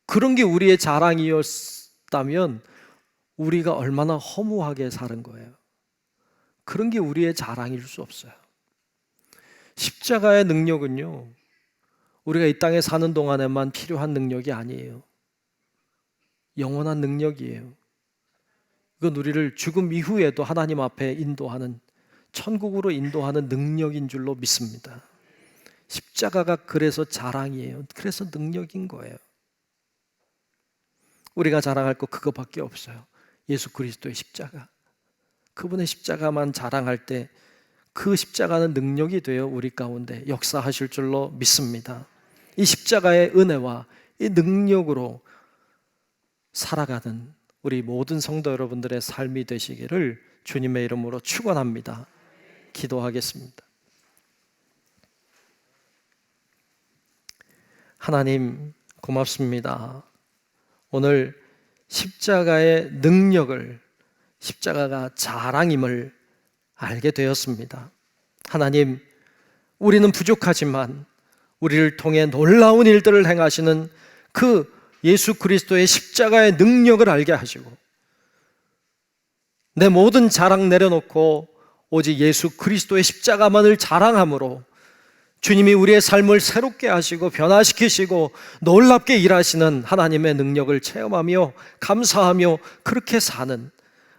그런 게 우리의 자랑이었다면 우리가 얼마나 허무하게 사는 거예요. 그런 게 우리의 자랑일 수 없어요. 십자가의 능력은요, 우리가 이 땅에 사는 동안에만 필요한 능력이 아니에요. 영원한 능력이에요. 이건 우리를 죽음 이후에도 하나님 앞에 인도하는, 천국으로 인도하는 능력인 줄로 믿습니다. 십자가가 그래서 자랑이에요. 그래서 능력인 거예요. 우리가 자랑할 거 그거밖에 없어요. 예수 그리스도의 십자가. 그분의 십자가만 자랑할 때 그 십자가는 능력이 되어 우리 가운데 역사하실 줄로 믿습니다. 이 십자가의 은혜와 이 능력으로 살아가는 우리 모든 성도 여러분들의 삶이 되시기를 주님의 이름으로 축원합니다. 기도하겠습니다. 하나님 고맙습니다. 오늘 십자가의 능력을, 십자가가 자랑임을 알게 되었습니다. 하나님, 우리는 부족하지만 우리를 통해 놀라운 일들을 행하시는 그 예수 그리스도의 십자가의 능력을 알게 하시고, 내 모든 자랑 내려놓고 오직 예수 그리스도의 십자가만을 자랑함으로 주님이 우리의 삶을 새롭게 하시고 변화시키시고 놀랍게 일하시는 하나님의 능력을 체험하며 감사하며 그렇게 사는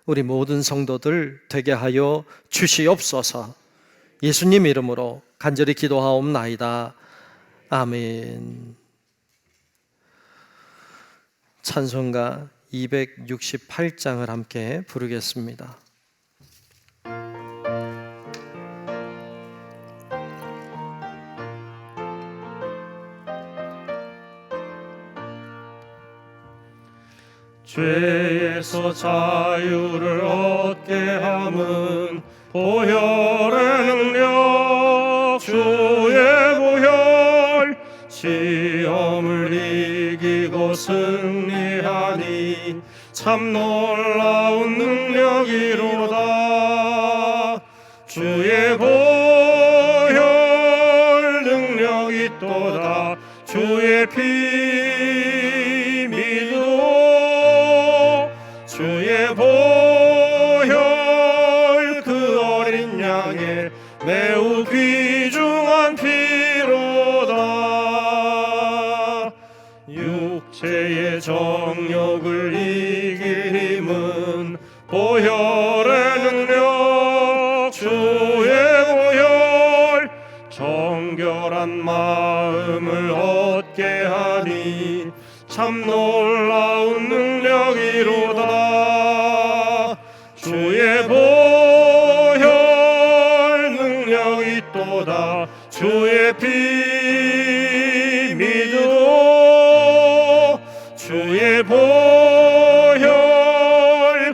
우리 모든 성도들 되게 하여 주시옵소서. 예수님 이름으로 간절히 기도하옵나이다. 아멘. 찬송가 268장을 함께 부르겠습니다. 죄에서 자유를 얻게 함은 보혈의 능력, 주의 보혈. 시험을 이기고 승리하니 참 놀라운 능력이로다. 주의 보혈 능력이 또다. 주의 피 주의 보혈 그 어린 양의 매우 귀중한 피로다. 육체의 정욕을 이길 힘은 보혈의 능력, 주의 보혈. 정결한 마음을 얻게 하니 참 놀라운 능력이로다. 주의 보혈 능력이 또다. 주의 피 믿어. 주의 보혈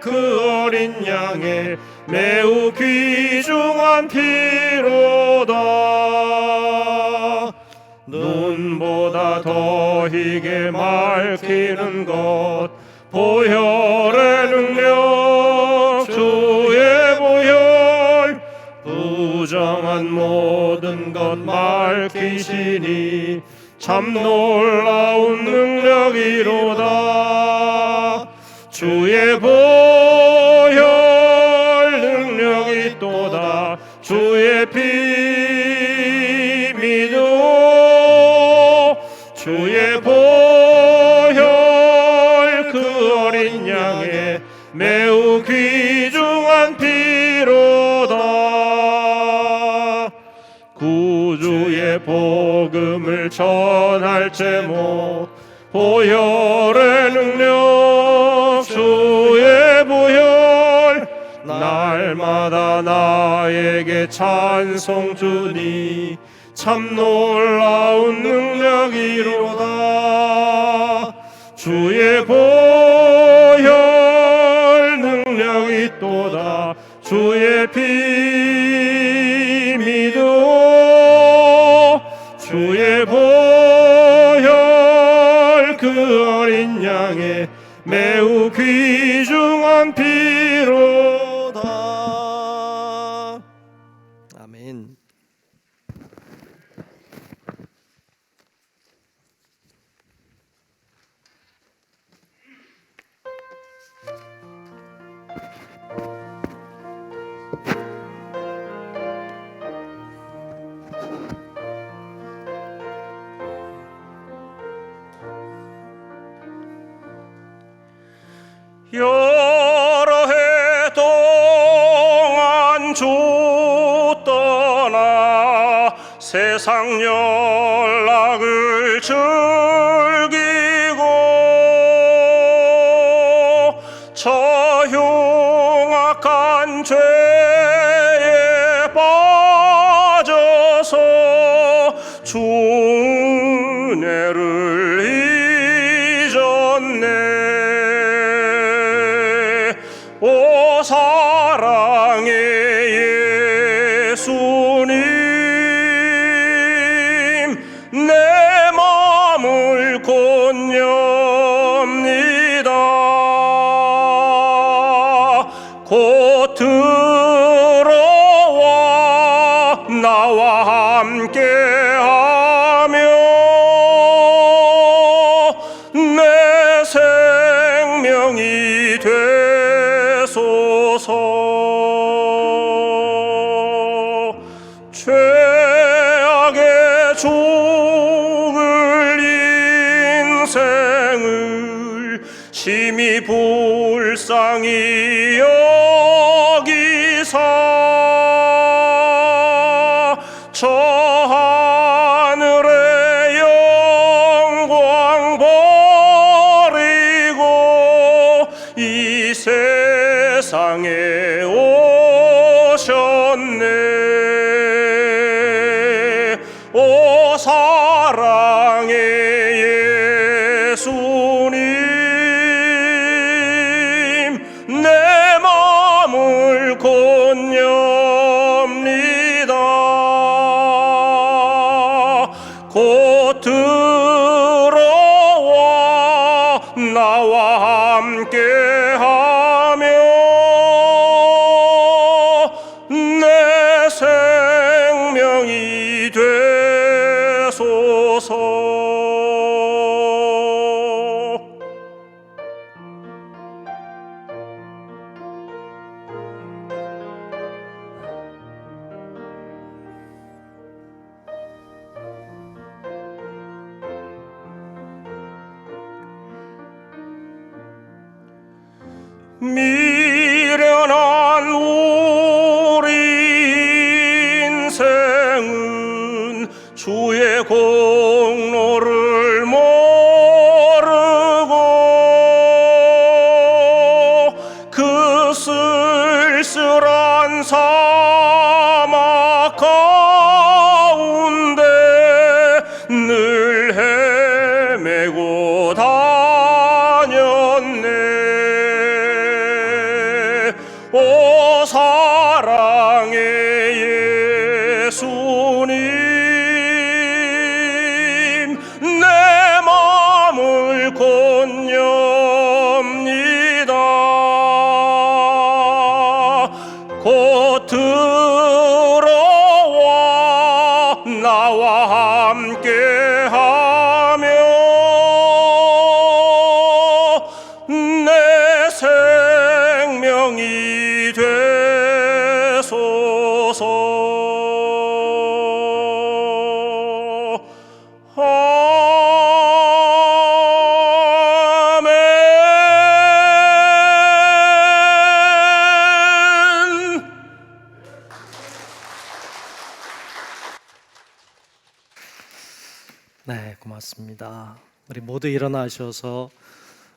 그 어린 양의 매우 귀중한 피로다. 눈보다 더 희게 맑히는 것 보혈의 능력, 주의 보혈. 것 밝히시니 참 놀라운 능력이로다. 주의 보혈 능력이 또다. 주의 피 믿어. 주의 보혈 그 어린 양의 매우 귀중한 피로다. 구주의 복음을 전할 제목 보혈의 능력 주의 보혈 날마다 나에게 찬송 주니 참 놀라운 능력이로다. 주의 보혈 능력이 또다. 주의 피 믿어. 주의 보혈 그 어린 양의 매우 귀중한 피로다. 아멘. 여러 해 동안 주 떠나 세상 연락을 즐기고 저 흉악한 죄에 빠져서 주 은혜를 잊었네. 오 사랑의 예수님 내 마음을 권유합니다. 곧 들어와 나와 함께하며 내 생명이 죄악의 죽을 인생을 심히 불쌍히 여기사 저 하늘의 영광 버리고 이 세상에 오셨네. 오 사랑의 예수님 내 마음을 권유합니다. 곧 들어와 나와 함께하며 내 생명이 되소서. 미련한 우리 인생은 주의 공로를 모르고 그 쓸쓸한 사막 가운데 늘 헤매고 다녔네. 오 사랑의 예수님 내 마음을 권유합니다. 곧 들어와 고맙습니다. 우리 모두 일어나셔서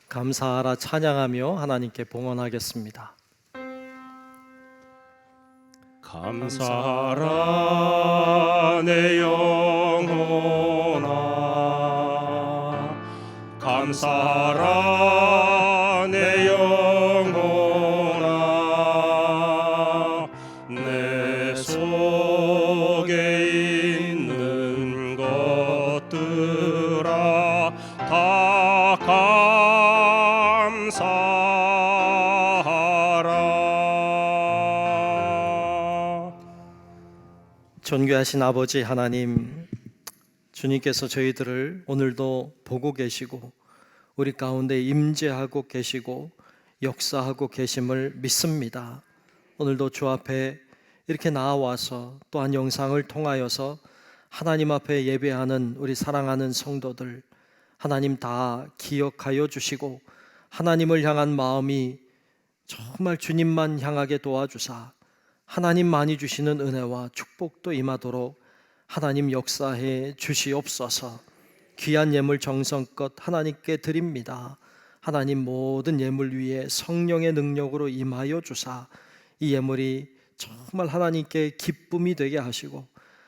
감사하라 찬양하며 하나님께 봉헌하겠습니다. 감사하라 내 영혼아, 감사하라 내 영혼아, 내 속에 있는 것들아 다 감사하라. 존귀하신 아버지 하나님, 주님께서 저희들을 오늘도 보고 계시고 우리 가운데 임재하고 계시고 역사하고 계심을 믿습니다. 오늘도 주 앞에 이렇게 나와서 또한 영상을 통하여서 하나님 앞에 예배하는 우리 사랑하는 성도들 하나님 다 기억하여 주시고 하나님을 향한 마음이 정말 주님만 향하게 도와주사 하나님만이 주시는 은혜와 축복도 임하도록 하나님 역사해 주시옵소서. 귀한 예물 정성껏 하나님께 드립니다. 하나님 모든 예물 위에 성령의 능력으로 임하여 주사 이 예물이 정말 하나님께 기쁨이 되게 하시고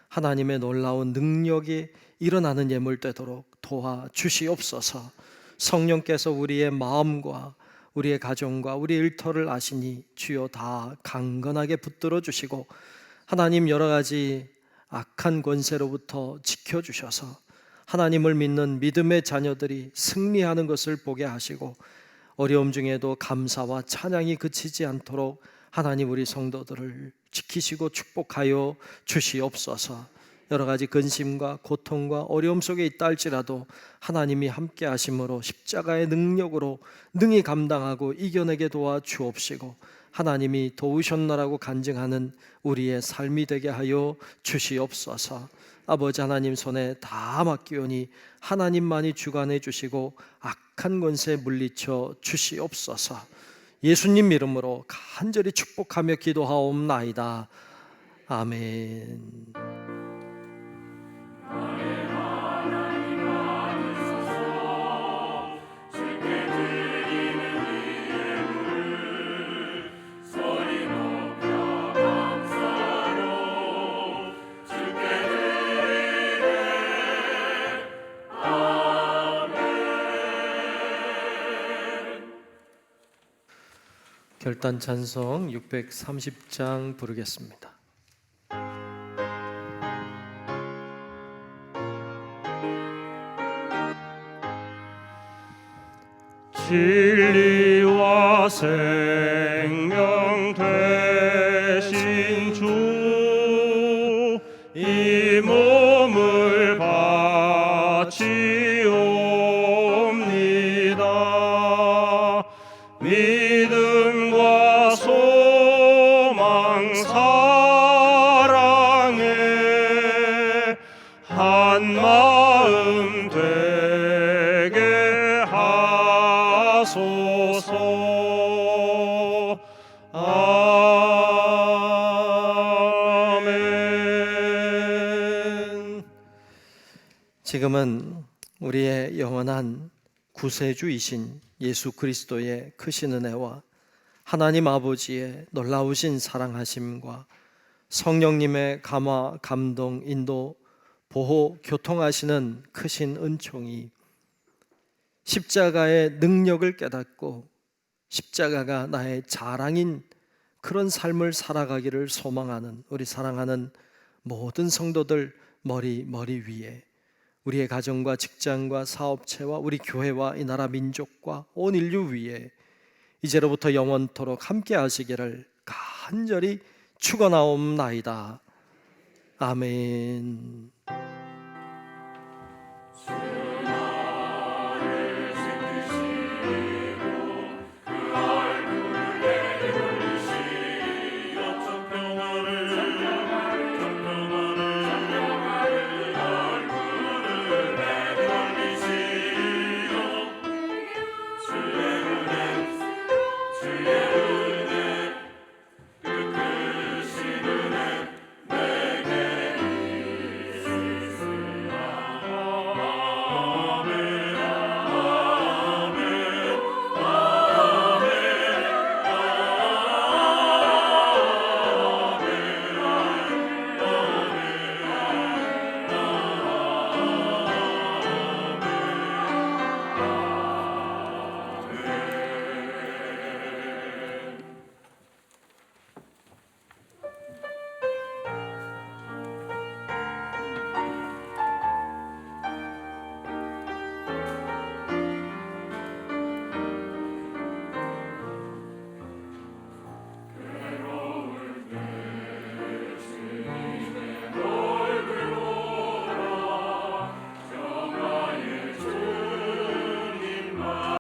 하나님의 놀라운 능력이 일어나는 예물 되도록 도와주시옵소서. 성령께서 우리의 마음과 우리의 가정과 우리의 일터를 아시니 주여 다 강건하게 붙들어 주시고 하나님 여러 가지 악한 권세로부터 지켜주셔서 하나님을 믿는 믿음의 자녀들이 승리하는 것을 보게 하시고 어려움 중에도 감사와 찬양이 그치지 않도록 하나님 우리 성도들을 지키시고 축복하여 주시옵소서. 여러 가지 근심과 고통과 어려움 속에 있다 할지라도 하나님이 함께 하심으로 십자가의 능력으로 능히 감당하고 이겨내게 도와 주옵시고 하나님이 도우셨노라고 간증하는 우리의 삶이 되게 하여 주시옵소서. 아버지 하나님 손에 다 맡기오니 하나님만이 주관해 주시고 악한 권세 물리쳐 주시옵소서. 예수님 이름으로 간절히 축복하며 기도하옵나이다. 아멘. 결단 찬송 630장 부르겠습니다. 진리와 생명 되신 주 이 몸을 바치옵니다. 믿음과 소망 사랑에 한 마음 되게 하소서. 아멘. 지금은 우리의 영원한 구세주이신 예수 그리스도의 크신 은혜와 하나님 아버지의 놀라우신 사랑하심과 성령님의 감화, 감동, 인도, 보호, 교통하시는 크신 은총이 십자가의 능력을 깨닫고 십자가가 나의 자랑인 그런 삶을 살아가기를 소망하는 우리 사랑하는 모든 성도들 머리 위에 우리의 가정과 직장과 사업체와 우리 교회와 이 나라 민족과 온 인류 위에 이제로부터 영원토록 함께 하시기를 간절히 축원하옵나이다. 아멘.